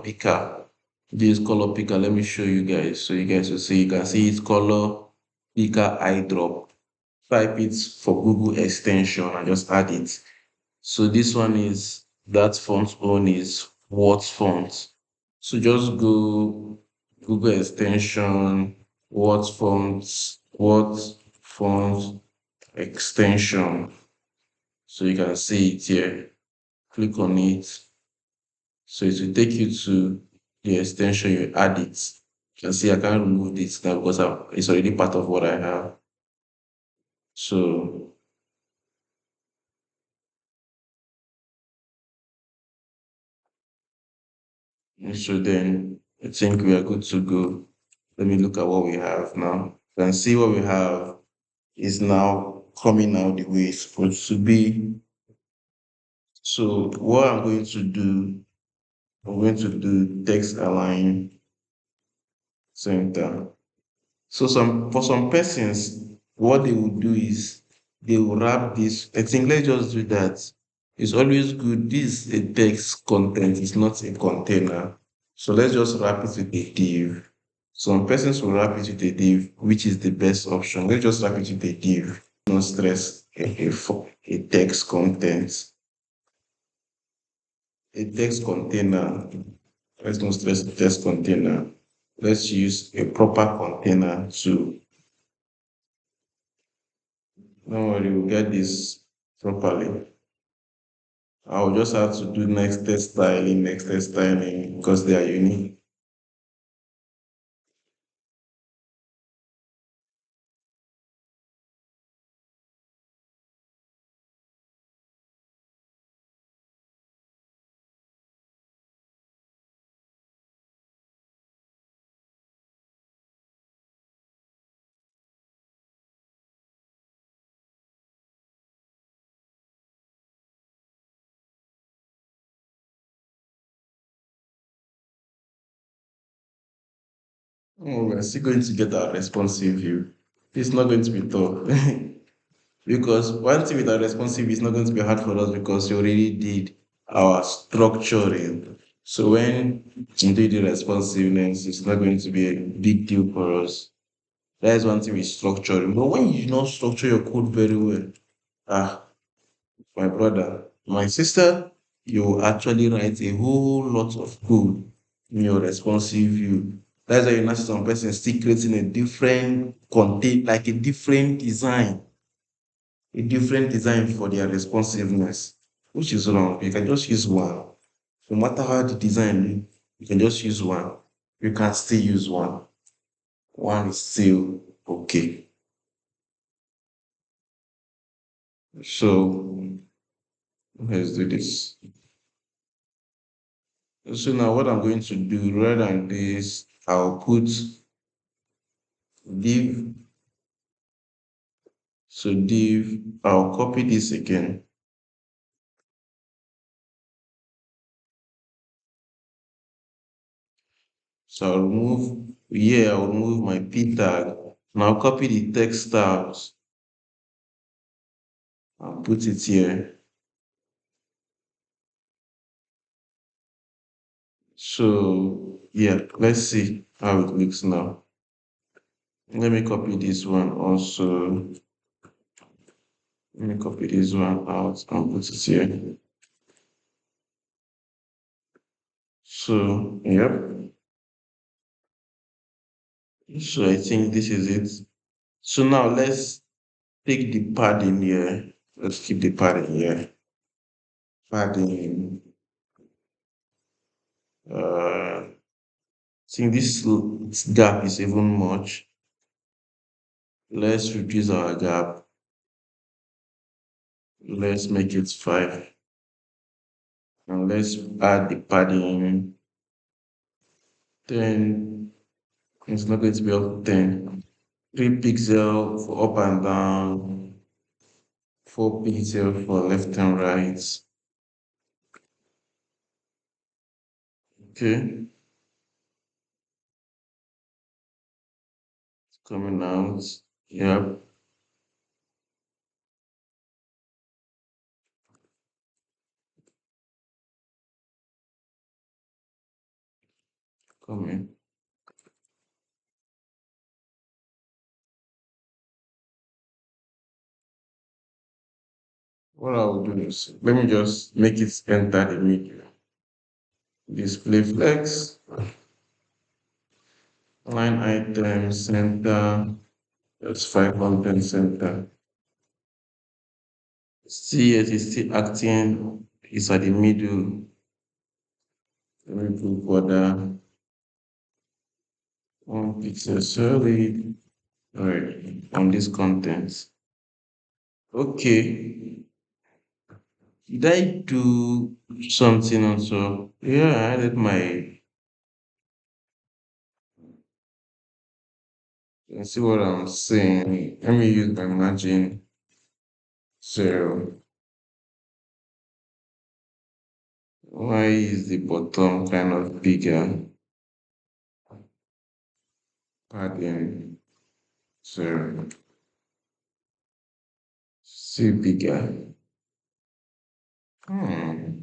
picker. This color picker. Let me show you guys. So you guys will see. You can see it's color picker eye drop. Type it for Google extension and just add it. So this one is that font own is what font. So just go Google extension, what font extension. So you can see it here. Click on it. So it will take you to the extension, you add it. You can see I can't remove this now because it's already part of what I have. So, so then I think we are good to go. Let me look at what we have now. You can see what we have is now coming out the way it's supposed to be. So what I'm going to do, I'm going to do text align center. So for some persons, what they will do is they will wrap this. I think let's just do that. It's always good. This is a text content, it's not a container. So let's just wrap it with a div. Some persons will wrap it with a div, which is the best option. Let's just wrap it with a div. No stress a text content. A text container. Let's not stress a text container. Let's use a proper container to. Don't worry, we'll get this properly. I'll just have to do next test styling because they are unique. Oh, we're still going to get our responsive view. It's not going to be tough. Because one thing with our responsive is not going to be hard for us because we already did our structuring. So when you do the responsiveness, it's not going to be a big deal for us. That is one thing with structuring. But when you do not structure your code very well, ah, my brother, my sister, you actually write a whole lot of code in your responsive view. That's why you notice some person still creating a different content, like a different design for their responsiveness, which is wrong. You can just use one. No matter how the design, you can just use one. You can still use one. One is still okay. So let's do this. So now what I'm going to do rather than this, I'll put div. So div, I'll copy this again. So I'll remove, yeah, I'll remove my p tag. Now I'll copy the text tabs and put it here. So yeah, let's see how it looks now. Let me copy this one also. Let me copy this one out and put it here. So yep. So I think this is it. So now let's take the padding here. Let's keep the padding here. Padding. I think this gap is even much. Let's reduce our gap. Let's make it 5. And let's add the padding 10. It's not going to be up to 10. 3 pixel for up and down, 4 pixel for left and right. Okay, it's coming out. Yep, coming. What I'll do is let me just make it enter the media. Display flex, line item center. That's 5 content center. See it is still acting. It's at the middle. Let me put border 1 pixel solid. Alright, on this content. Okay. Did I do something also? Yeah, I added my. You see what I'm saying? Let me use my margin 0. Why is the bottom kind of bigger? Padding 0. See bigger. Hmm.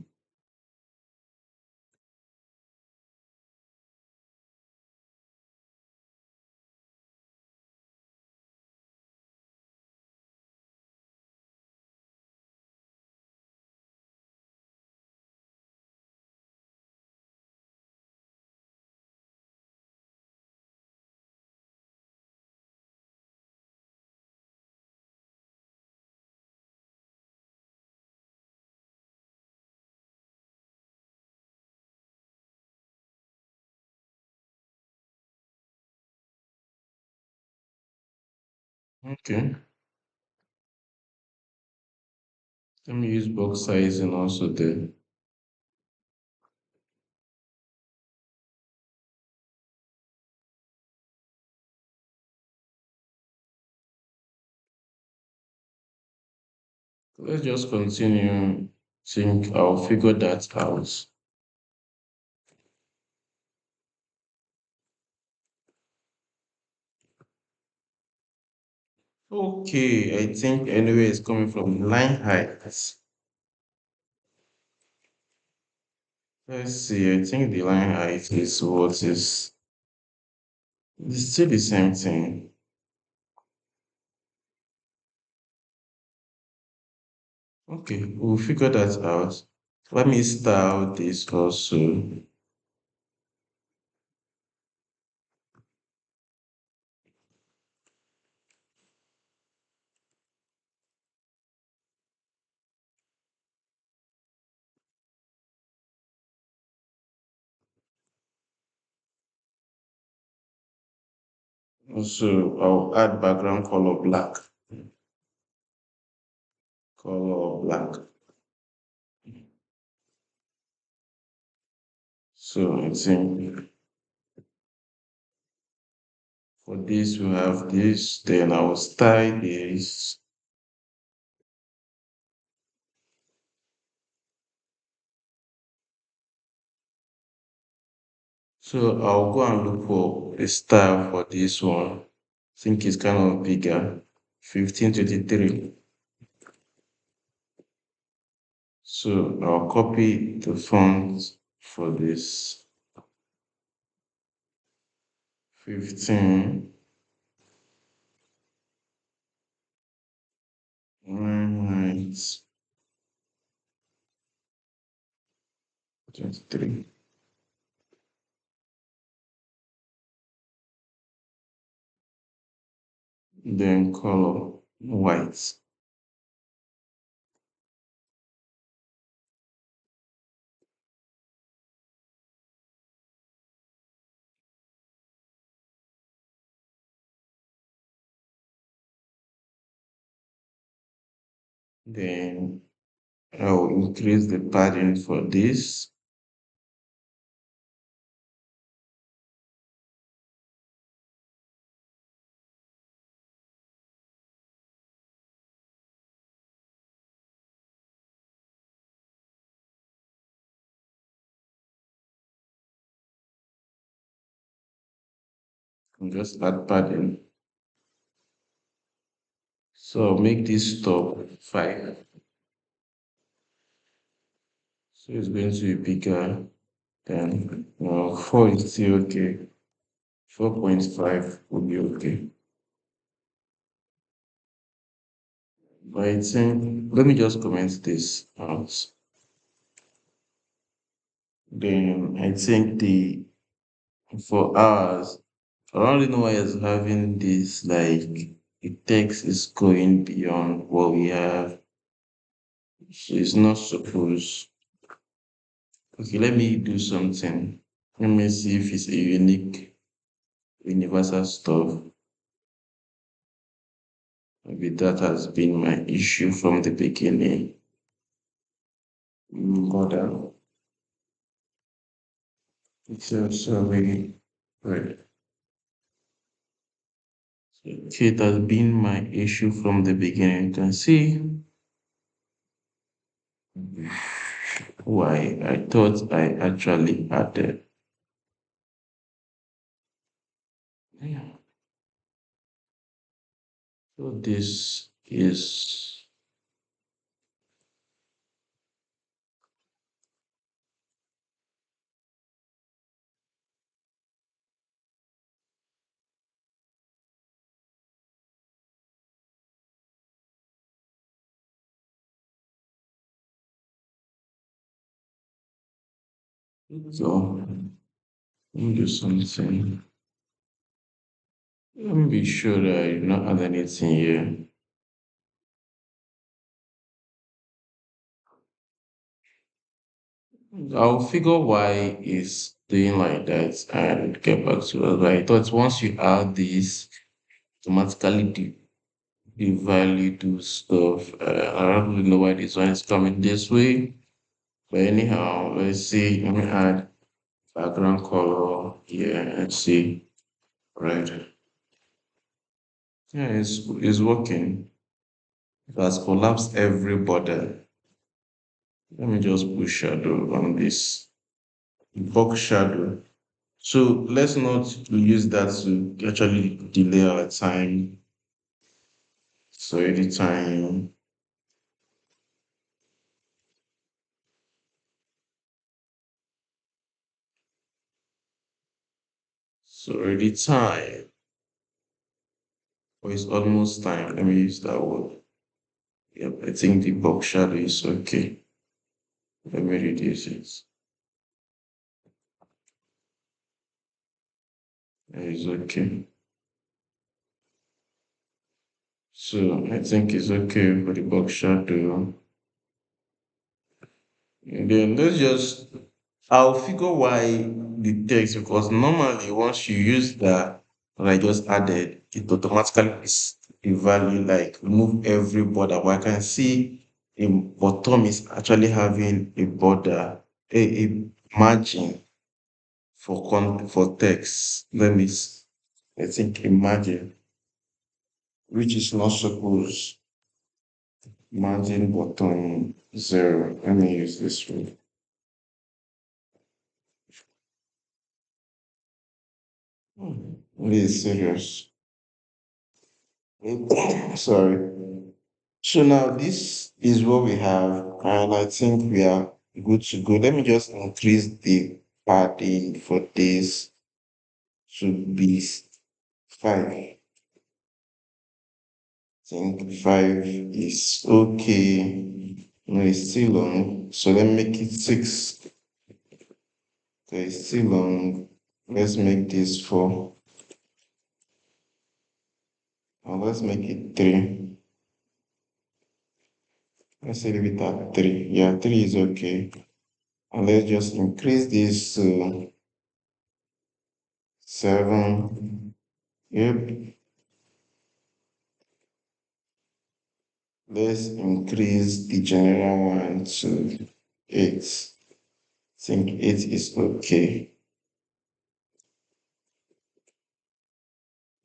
Okay. Let me use box sizing also then. Let's just continue. Think I'll figure that out. Okay, I think anyway it's coming from line height. Let's see, I think the line height is what is it's still the same thing. Okay, we'll figure that out. Let me start this also. Also, I'll add background color black. Color black. So I think for this we have this, then I'll style this. So I'll go and look for a style for this one. I think it's kind of bigger. 1523. So I'll copy the font for this 15. Right, 23. Then color white. Then I'll increase the padding for this. And just add padding. So I'll make this top 5. So it's going to be bigger than 4 is still okay. 4.5 will be okay. But I think, let me just comment this out. Then I think for ours, I don't really know why it's having this, like, the text is going beyond what we have. So it's not supposed. Okay, let me do something. Let me see if it's a unique, universal stuff. Maybe that has been my issue from the beginning. But it's also really right. Okay, it has been my issue from the beginning. You can see why I thought I actually added. Yeah. So this is so. Let me do something. Let me be sure that I do not add anything here. I'll figure why it's doing like that and get back to us. But I thought once you add this, automatically the value to stuff. I don't really know why this one is coming this way. But anyhow, let's see. Let me add background color here and see. Right. Yeah, it's working. It has collapsed every border. Let me just put shadow on this box shadow. So let's not use that to actually delay our time. So anytime, so anytime, or it's almost time. Let me use that word. Yep, I think the box shadow is okay. Let me reduce it. It's okay. So I think it's okay for the box shadow. And then let's just, I'll figure why the text, because normally once you use that, what I just added, it automatically is the value, like remove every border. But I can see the bottom is actually having a border, a margin for text. I think a margin, which is not supposed. Margin bottom 0. Let me use this one. This is serious. Sorry. So now this is what we have, and I think we are good to go. Let me just increase the padding for this to be 5. I think 5 is okay. No, it's still long. So let me make it 6. Okay, it's still long. Let's make this 4. And let's make it 3. Let's leave it at 3. Yeah, 3 is okay. And let's just increase this to 7. Yep. Let's increase the general one to 8. I think 8 is okay.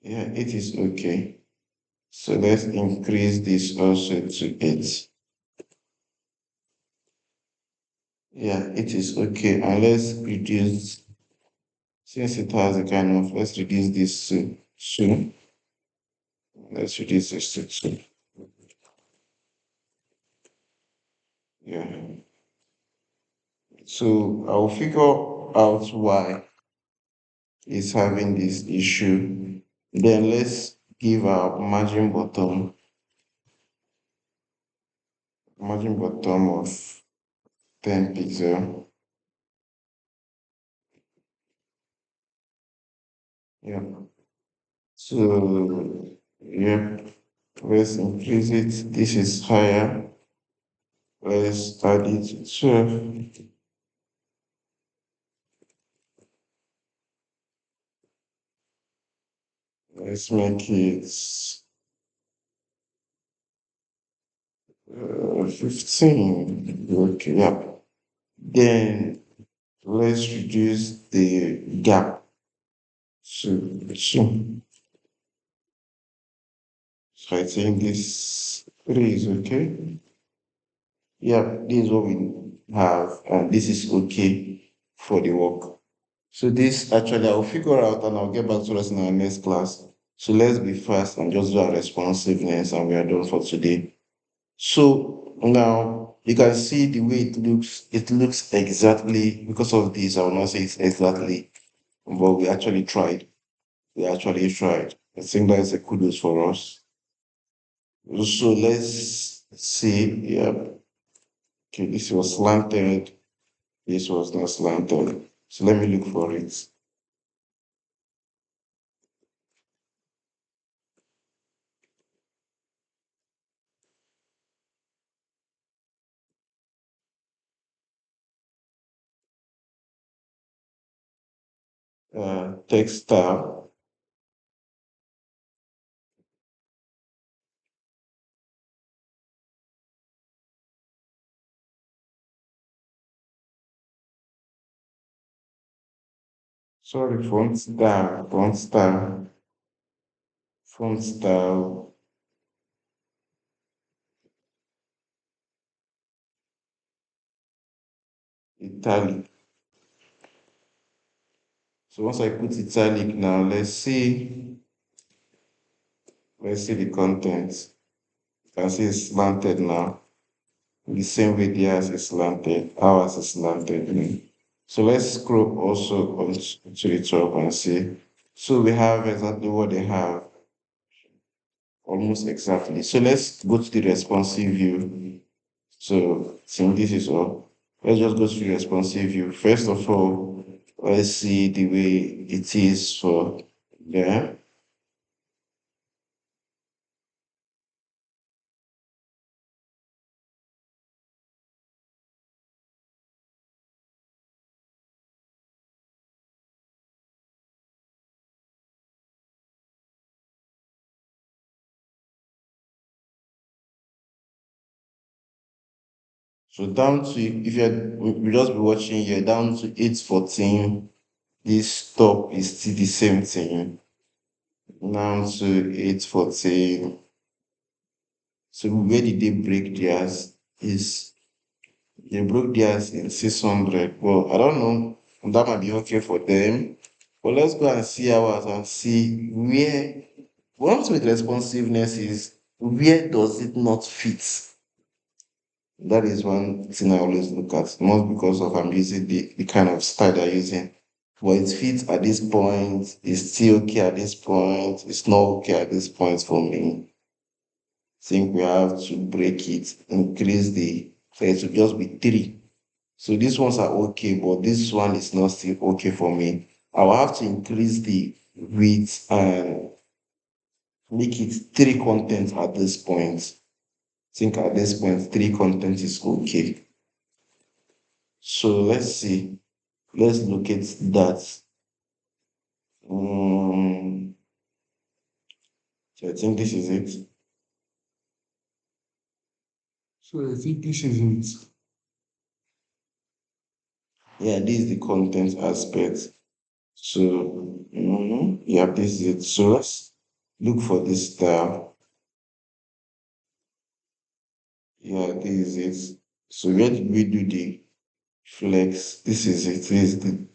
Yeah, 8 is okay. So let's increase this also to 8. Yeah, it is okay. And let's reduce, since it has a kind of, let's reduce this to 2. Let's reduce this to 2. Yeah. So I'll figure out why it's having this issue. Then let's give our margin bottom of 10 pixel. Yeah. So, yep, let's increase it. This is higher. Let's add it to 12. Let's make it 15. Okay, yeah. Then let's reduce the gap to 2. So I think this 3 is okay. Yeah, this is what we have, and this is okay for the work. So this actually I'll figure out and I'll get back to us in our next class. So let's be fast and just do our responsiveness and we are done for today. So now you can see the way it looks. It looks exactly because of this. I will not say it's exactly, but we actually tried. We actually tried. I think that's a kudos for us. So let's see. Yeah. Okay, this was slanted. This was not slanted. So let me look for it. Text style. Sorry, font style, italic. So once I put italic now, let's see the content. You can see it's slanted now. The same way theirs is slanted, ours is slanted. So let's scroll also to the top and see. So we have exactly what they have, almost exactly. So let's go to the responsive view. So since this is all, let's just go to the responsive view. First of all, let's see the way it is for there. So down to, if you just be watching here, down to 814, this top is still the same thing. Down to 814. So where did they break theirs? Is they broke theirs in 600. Well, I don't know. That might be okay for them. But let's go and see ours and see where. What with responsiveness is where does it not fit? That is one thing I always look at, not because of I'm using the kind of style they're using. But it fits at this point, it's still okay at this point, it's not okay at this point for me. Think we have to break it, increase so it should just be 3. So these ones are okay, but this one is not still okay for me. I will have to increase the width and make it 3 content at this point. Think at this point, 3 content is okay. So let's see. Let's look at that. So I think this is it. So I think this is it. Yeah, this is the content aspect. So, yeah, this is it. So let's look for this style. Yeah, this is it. So where did we do the flex? This is it. This is the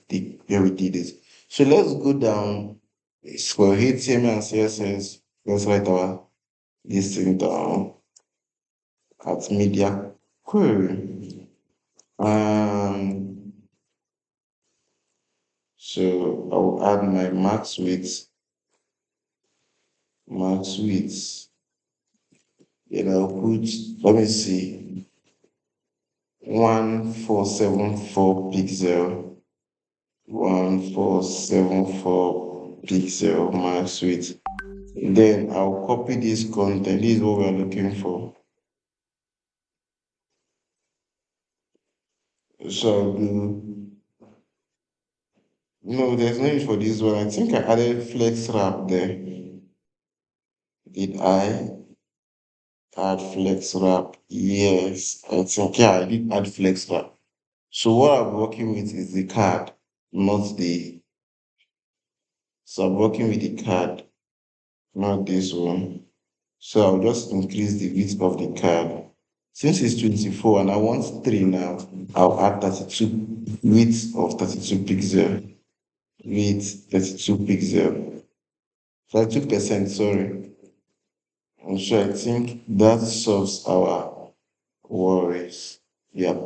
where we did it. So let's go down. It's for HTML and CSS. Let's write our this thing down at media query. Um, so I'll add my max width. Then I'll put, let me see, 1474 pixel, 1474 pixel max width. Then I'll copy this content. This is what we're looking for. So I'll do, no, there's no need for this one. I think I added flex wrap there. Did I add flex wrap? Yes, I think, yeah, I did add flex wrap. So what I'm working with is the card, not the, so I'm working with the card, not this one. So I'll just increase the width of the card. Since it's 24 and I want 3 now, I'll add 32 width of 32 pixel. Width 32 pixel. 32%, sorry. And so I think that solves our worries. Yeah,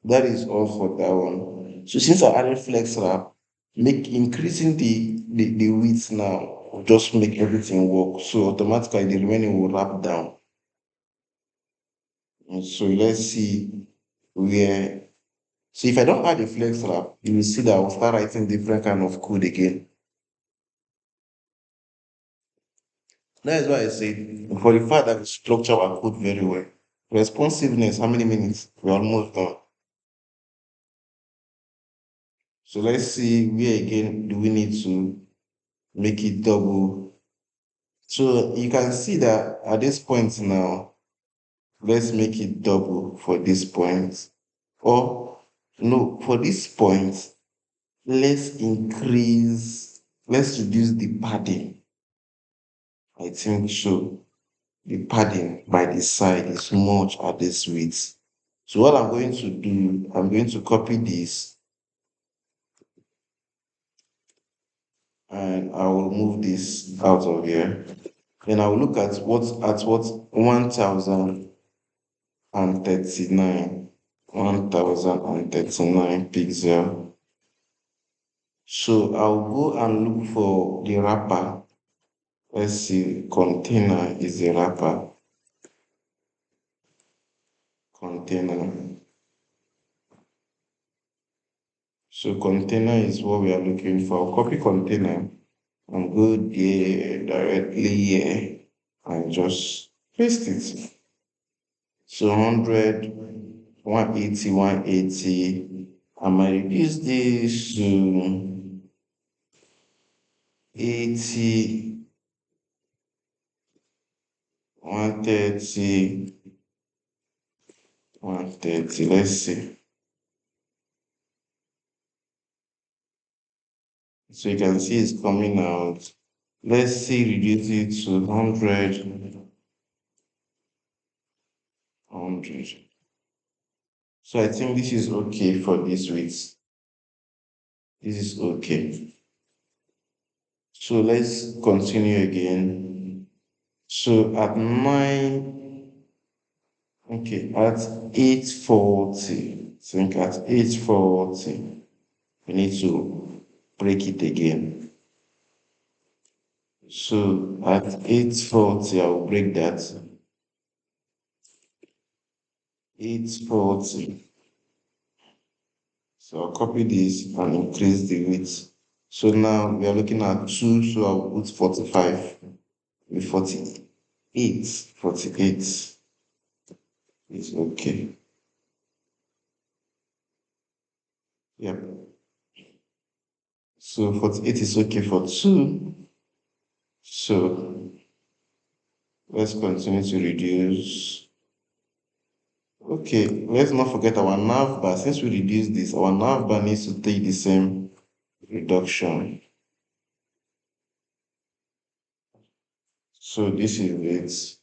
that is all for that one. So since I added flex wrap, make increasing the width now will just make everything work. So automatically the remaining will wrap down. And so let's see where. So if I don't add a flex wrap, you will see that I'll start writing different kind of code again. That is why I say for the fact that we structure our code very well. Responsiveness, how many minutes? We're almost done. So let's see where again do we need to make it double. So you can see that at this point now, let's make it double for this point. Or no, for this point, let's reduce the padding. I think so. The padding by the side is much at this width. So what I'm going to do, I'm going to copy this and I will move this out of here. Then I will look at what 1039 pixel. So I'll go and look for the wrapper. Let's see, container is a wrapper. Container. So container is what we are looking for. I'll copy container and go there directly here and just paste it. So 100, 180, 180. I might reduce this to 80, 130, 130. Let's see. So you can see it's coming out. Let's see, reduce it to 100, 100. So I think this is okay for this week. This is okay. So let's continue again. So at 9, okay, at 840, I think at 840, we need to break it again. So at 840, I'll break that. 840. So I'll copy this and increase the width. So now we are looking at 2, so I'll put 45 with 48. 48 is okay. Yep. So 48 is okay for 2. So let's continue to reduce. Okay, let's not forget our nav bar. Since we reduce this, our nav bar needs to take the same reduction. So this is it.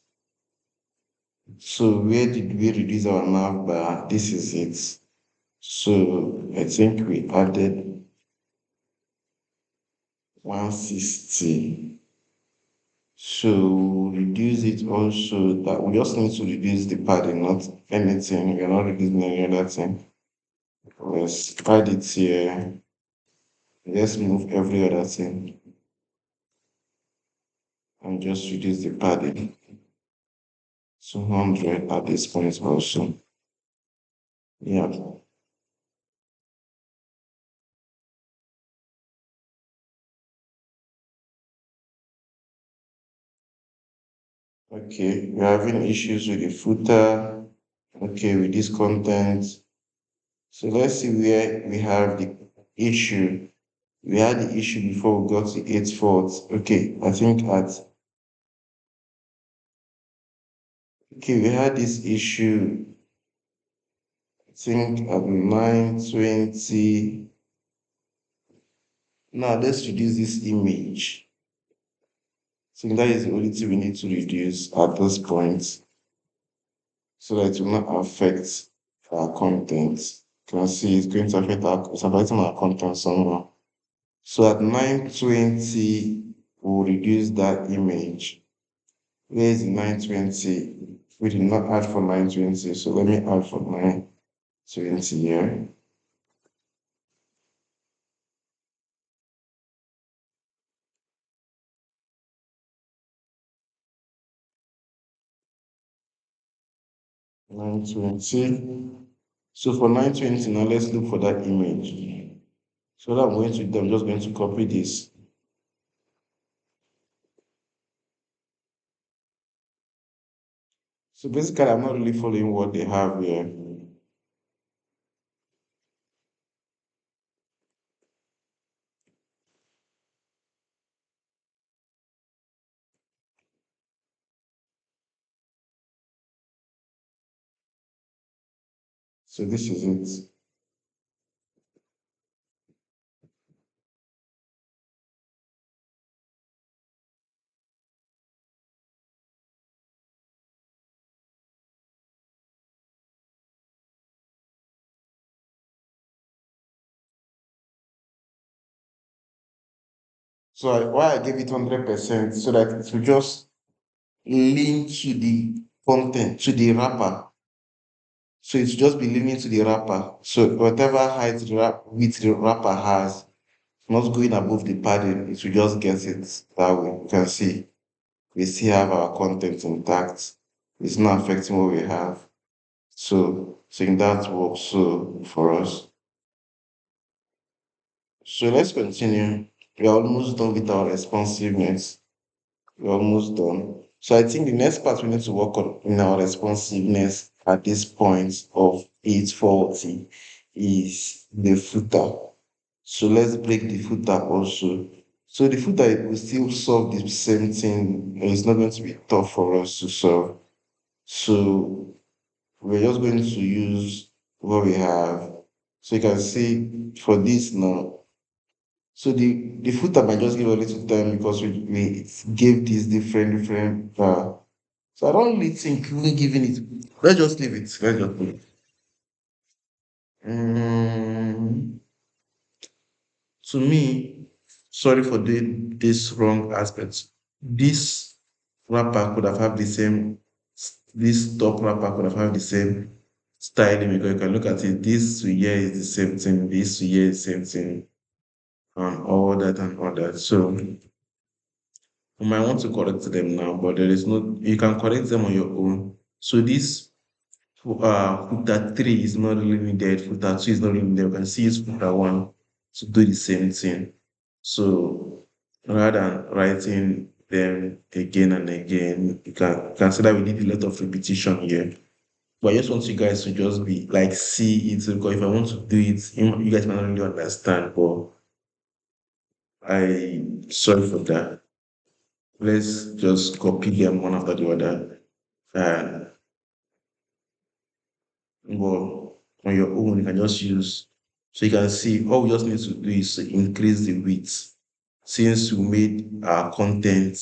So where did we reduce our nav bar? This is it. So I think we added 160. So reduce it also that we just need to reduce the padding, not anything. We're not reducing any other thing. Let's add it here. Let's move every other thing and just reduce the padding. 200 at this point also. Yeah. Okay. We're having issues with the footer. Okay, with this content. So let's see where we have the issue. We had the issue before we got to 8 faults. Okay, I think at okay, we had this issue, I think at 920. Now let's reduce this image. So that is the only thing we need to reduce at this point so that it will not affect our content. You can see it's going to affect it's affecting our content somehow. So at 920, we'll reduce that image. Where is the 920? We did not add for 920, so let me add for 920 here. 920. So for 920 now, let's look for that image. So what I'm going to do, I'm just going to copy this. So basically, I'm not really following what they have here. So this is it. So why I gave it 100%, so that it will just link to the content, to the wrapper. So it's just be leaning to the wrapper. So whatever height the width the wrapper has, not going above the padding, it will just get it that way. You can see we still have our content intact. It's not affecting what we have. So saying that works so for us. So let's continue. We're almost done with our responsiveness. We're almost done. So I think the next part we need to work on in our responsiveness at this point of 840 is the footer. So let's break the footer also. So the footer will still solve the same thing. It's not going to be tough for us to solve. So we're just going to use what we have. So you can see for this now. So the footer might just give a little time because we gave these different so I don't really think we giving it. Let's just leave it. Let's just leave it. Mm, to me, sorry for this wrong aspect. This wrapper could have had the same. This top wrapper could have had the same styling because you can look at it. This to here is the same thing. This to here is the same thing, and all that and all that. So you might want to correct them now, but there is no. You can correct them on your own. So this footer 3 is not really needed, footer 2 is not really needed. You can see it's footer 1 to do the same thing. So rather than writing them again and again, you can see that we need a lot of repetition here. But I just want you guys to just be like see it because if I want to do it, you guys might not really understand. But I sorry for that. Let's just copy them one after the other. And But on your own, you can just use. So you can see all we just need to do is to increase the width. Since we made our content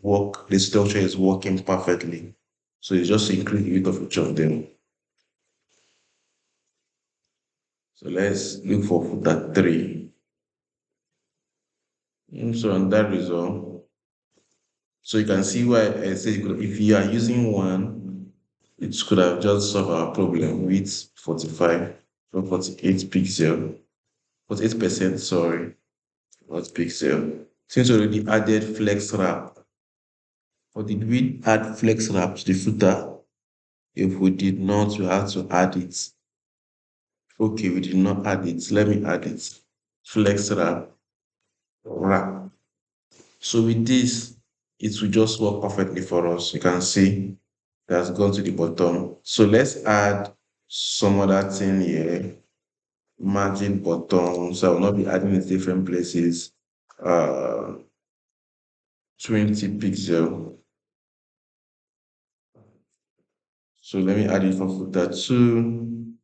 work, the structure is working perfectly. So it's just to increase the width of each of them. So let's look for footer three. So on that result, so you can see why I say if you are using one, it could have just solved our problem with 45 or 48 pixel, 48%, sorry, not pixel. Since we already added flex wrap, or did we add flex wrap to the footer? If we did not, we have to add it. Okay, we did not add it. Let me add it. Flex wrap. So with this, it will just work perfectly for us. You can see it has gone to the bottom. So let's add some other thing here. Margin bottom. So I will not be adding it different places. Uh 20 pixel. So let me add it for footer two.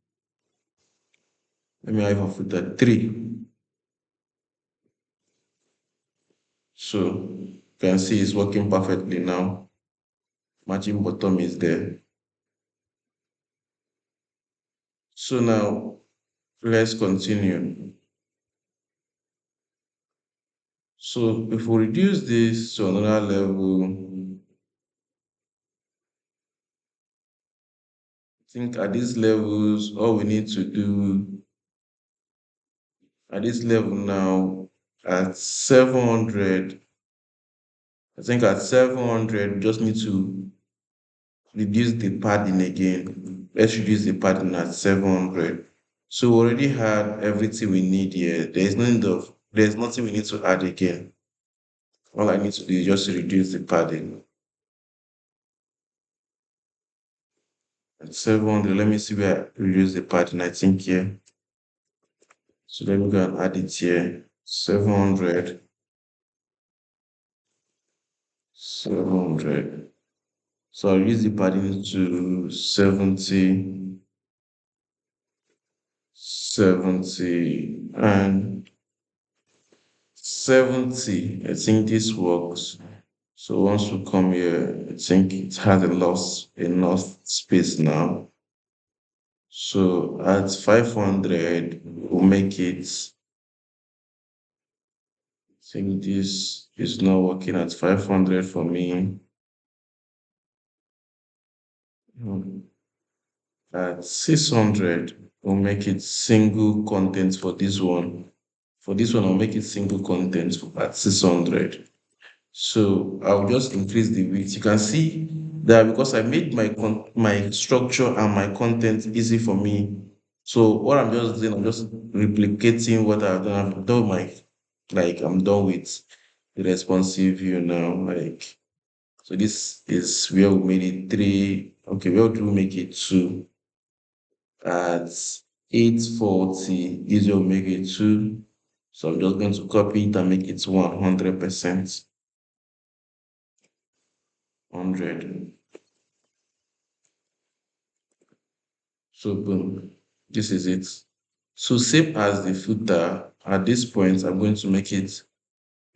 Let me add it for footer three. So you can see it's working perfectly now. Margin bottom is there. So now let's continue. So if we reduce this to another level, I think at these levels, all we need to do at this level now at 700, I think at 700, we just need to reduce the padding again. Let's reduce the padding at 700. So we already had everything we need here. There's nothing we need to add again. All I need to do is just to reduce the padding. At 700, let me see where I reduce the padding. I think here. So let me go and add it here. 700, 700. So I'll use the padding to 70, 70, and 70. I think this works. So once we come here, I think it has enough space now. So at 500, we'll make it. I think this is not working at 500 for me. Hmm. At 600, we'll make it single content for this one. For this one, I'll make it single content at 600. So I'll just increase the width. You can see that because I made my structure and my content easy for me. So what I'm just doing, I'm just replicating what I've done. I've done I'm done with the responsive view now. So this is where we made it three. Okay, where do we make it two? At 840, this will make it two. So I'm just going to copy it and make it 100%. 100. So boom, this is it. So same as the footer, at this point, I'm going to make it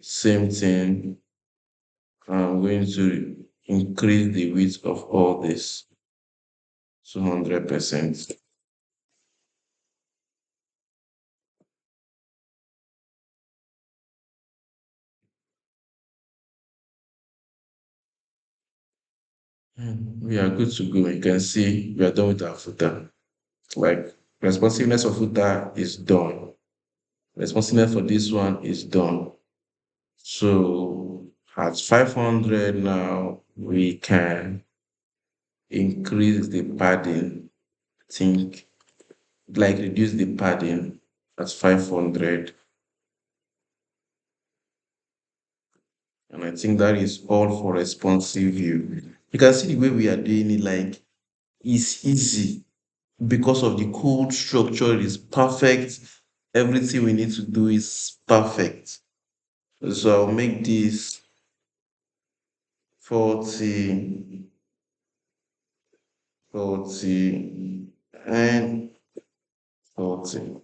same thing. I'm going to increase the width of all this to 100%. We are good to go. You can see we are done with our footer. Like responsiveness of footer is done. Responsiveness for this one is done. So at 500 now, we can increase the padding. I think like reduce the padding at 500. And I think that is all for responsive view. You can see the way we are doing it, like it's easy because of the code structure is perfect. Everything we need to do is perfect. So I'll make this 40, 40. and 40.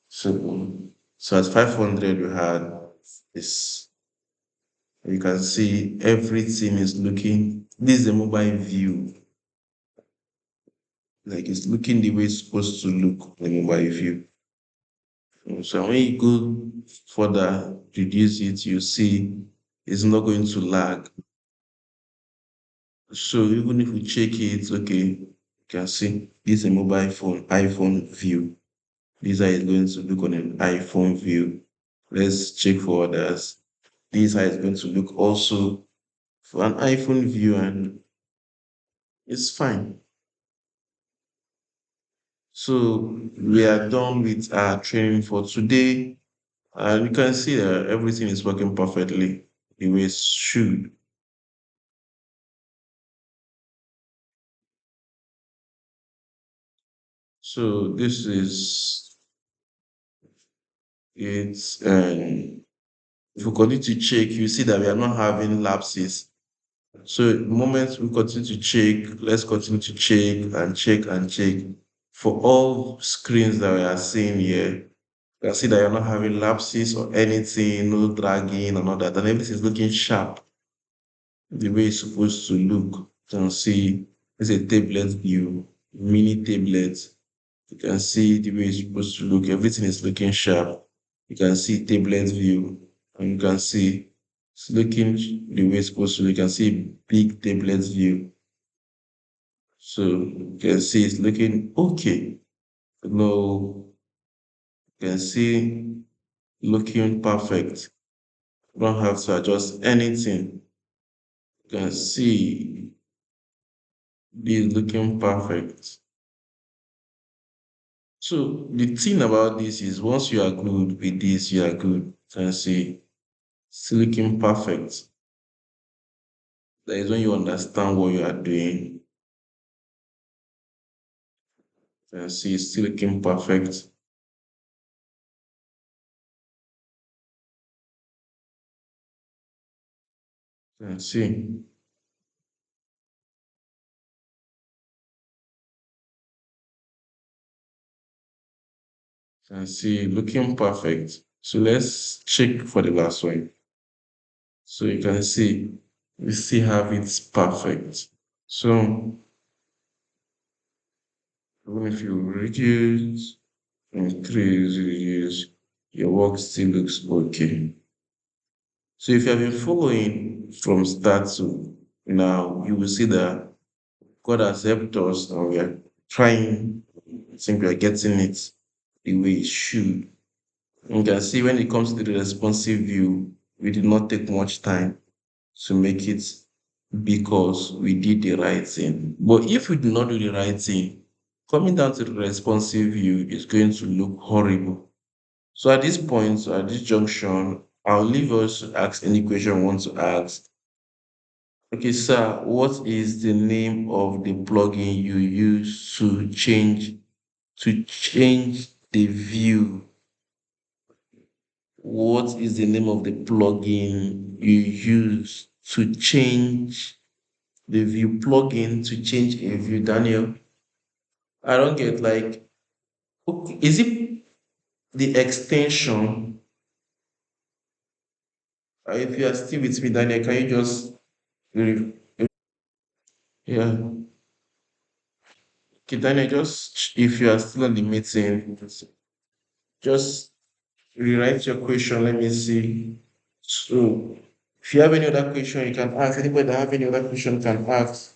So at 500 we had this. You can see everything is looking. This is a mobile view. Like it's looking the way it's supposed to look, the mobile view. So when you go further, reduce it, you see it's not going to lag. So even if we check it, okay, you can see this is a mobile phone, iPhone view. This is how it's going to look on an iPhone view. Let's check for others. This is how it's going to look also for an iPhone view, and it's fine. So we are done with our training for today, and you can see that everything is working perfectly the way it should. So this is it. And if we continue to check, you see that we are not having lapses. So the moment we continue to check, let's continue to check and check and check. For all screens that we are seeing here, you can see that you're not having lapses or anything, no dragging and all that, and everything is looking sharp the way it's supposed to look. You can see it's a tablet view, mini tablet. You can see the way it's supposed to look. Everything is looking sharp. You can see tablet view, and you can see it's looking the way it's supposed to look. You can see big tablet view. So you can see it's looking okay. No, you can see looking perfect. You don't have to adjust anything. You can see this looking perfect. So the thing about this is once you are good with this, you are good. You can see it's looking perfect. That is when you understand what you are doing. You can see it's still looking perfect. You can see, you can see looking perfect. So let's check for the last one. So you can see we still have it perfect. So even if you reduce, increase, reduce, your work still looks okay. So if you have been following from start to now, you will see that God has helped us and we are trying. I think we are getting it the way it should. You can see when it comes to the responsive view, we did not take much time to make it because we did the right thing. But if we do not do the right thing, coming down to the responsive view is going to look horrible. So at this point, at this junction, I'll leave us to ask any question you want to ask. Okay, sir, what is the name of the plugin you use to change the view? What is the name of the plugin you use to change the view? Plugin to change a view, Daniel. I don't get like, okay, is it the extension? If you are still with me, Daniel, can you just yeah. Okay, Daniel, just if you are still in the meeting, just rewrite your question. Let me see. So, if you have any other question, you can ask. Anybody that have any other question can ask.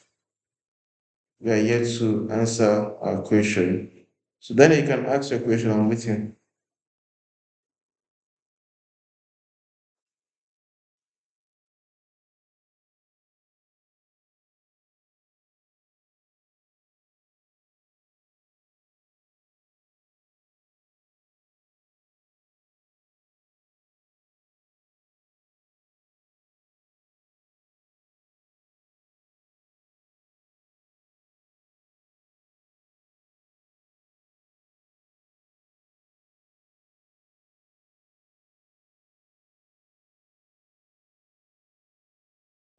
We are here to answer our question. So then you can ask your question. I'm waiting.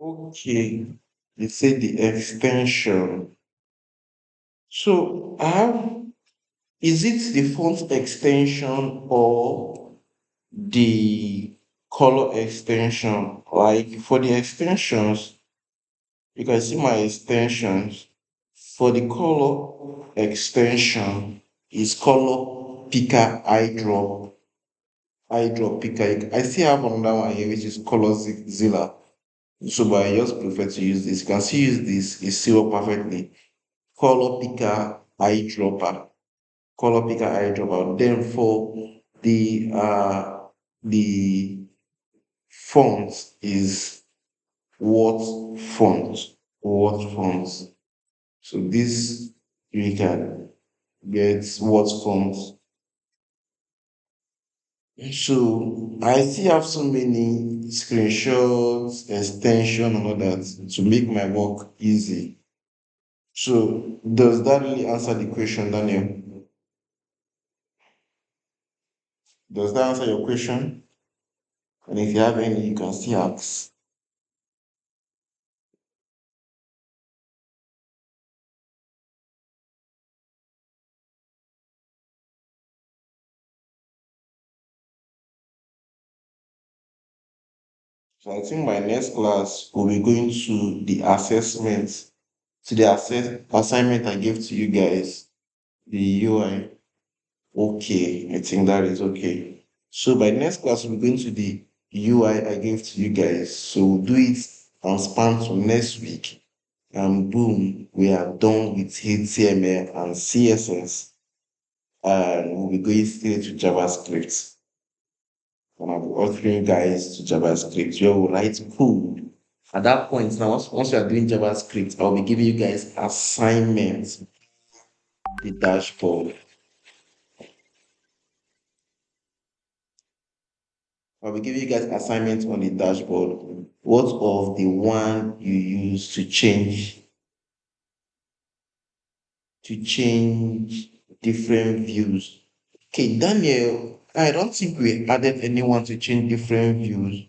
Okay. You say the extension. So I have, is it the font extension or the color extension? Like for the extensions, you can see my extensions. For the color extension is color picker eye drop picker. I still have another one here which is color zilla. So but I just prefer to use this. You can still use this, it still work perfectly. Color picker eye dropper. Then for the font is what what font. So this you can get what font. So I still have so many screenshots, extension and all that to make my work easy. So does that really answer the question, Daniel? Does that answer your question? And if you have any, you can still ask. So I think my next class will be going to the assessment, to the assignment I gave to you guys, the UI. Okay, I think that is okay. So by next class, we'll be going to the UI I gave to you guys. So we'll do it and span to next week. And boom, we are done with HTML and CSS. And we'll be going straight to JavaScript. And I'll be authoring you guys to JavaScript where we'll write code. At that point, now once you are doing JavaScript, I'll be giving you guys assignments, the dashboard. I'll be giving you guys assignments on the dashboard. What of the one you use to change different views? Okay, Daniel, I don't think we added anyone to change different views.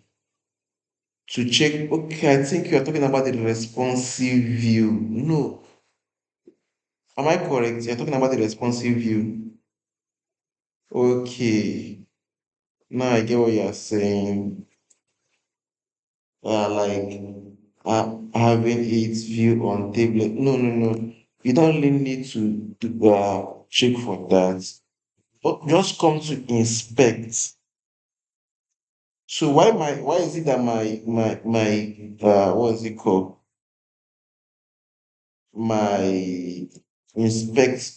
To check, okay, I think you're talking about the responsive view. No, am I correct? You're talking about the responsive view. Okay, now I get what you're saying. Like having its view on tablet. No, no, no. You don't really need to check for that. But just come to inspect. So why is it that my what is it called? My inspect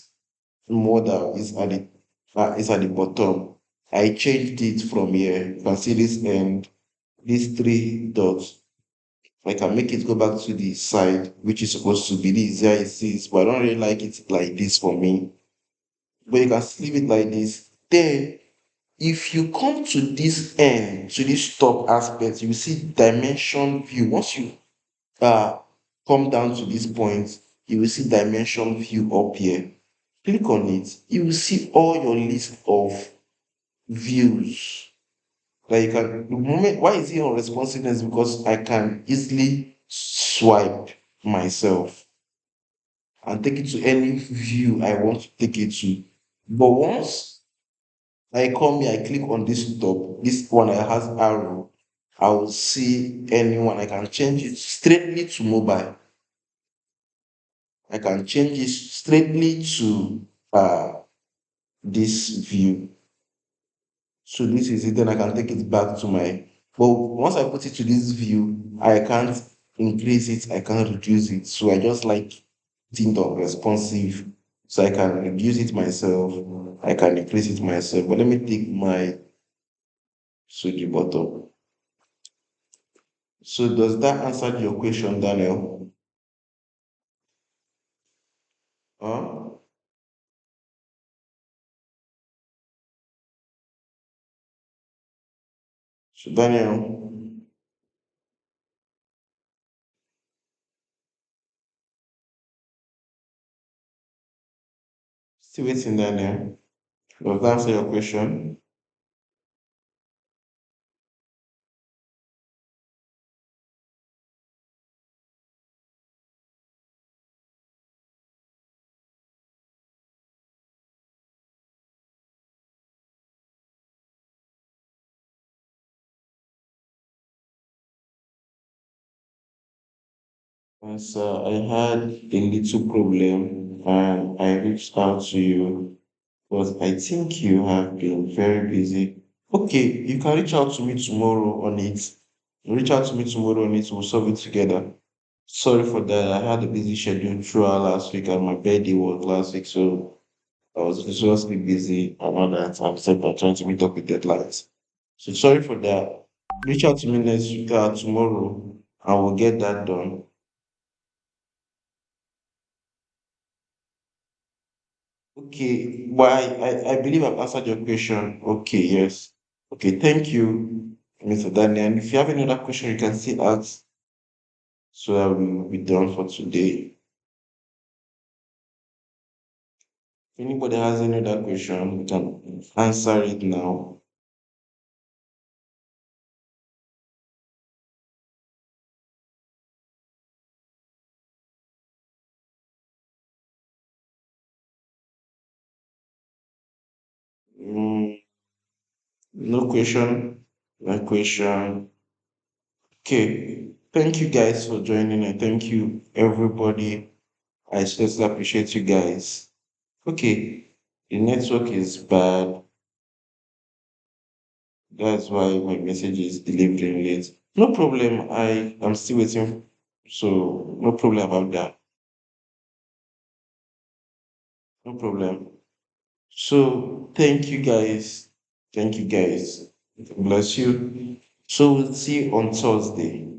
model is at the bottom. I changed it from here. You can see this end, these three dots. I can make it go back to the side, which is supposed to be this. Here it is, but I don't really like it like this for me. But you can still leave it like this. Then, if you come to this end, to this top aspect, you will see dimension view. Once you uh come down to this point, you will see dimension view up here. Click on it. You will see all your list of views. Like you can the moment why is it on responsiveness? Because I can easily swipe myself and take it to any view I want to take it to. But once I come here, I click on this top, this one that has arrow, I will see anyone. I can change it straightly to mobile. I can change it straightly to this view. So this is it, then I can take it back to my, but once I put it to this view, I can't increase it, I can't reduce it. So I just like think of responsive. So I can reduce it myself, I can increase it myself. But let me take my to the bottom. So does that answer your question, Daniel? Huh? So Daniel, still waiting, Daniel. Does that answer your question? As I had a little problem and I reached out to you, but I think you have been very busy. Okay, you can reach out to me tomorrow on it. Reach out to me tomorrow on it, we'll solve it together. Sorry for that. I had a busy schedule throughout last week and my birthday was last week, so I was seriously busy and all that. I'm set by trying to meet up with deadlines. So sorry for that. Reach out to me next week tomorrow and we'll get that done. Okay, well, I believe I've answered your question. Okay, yes. Okay, thank you, Mr. Daniel. And if you have any other question, you can still ask so that we'll be done for today. If anybody has any other question, we can answer it now. Mm, no question. No question. Okay. Thank you guys for joining and thank you everybody. I especially appreciate you guys. Okay. The network is bad. That's why my message is delivering late. No problem. I am still waiting. So no problem about that. No problem. So thank you guys. Thank you guys. Bless you. So we'll see you on Thursday.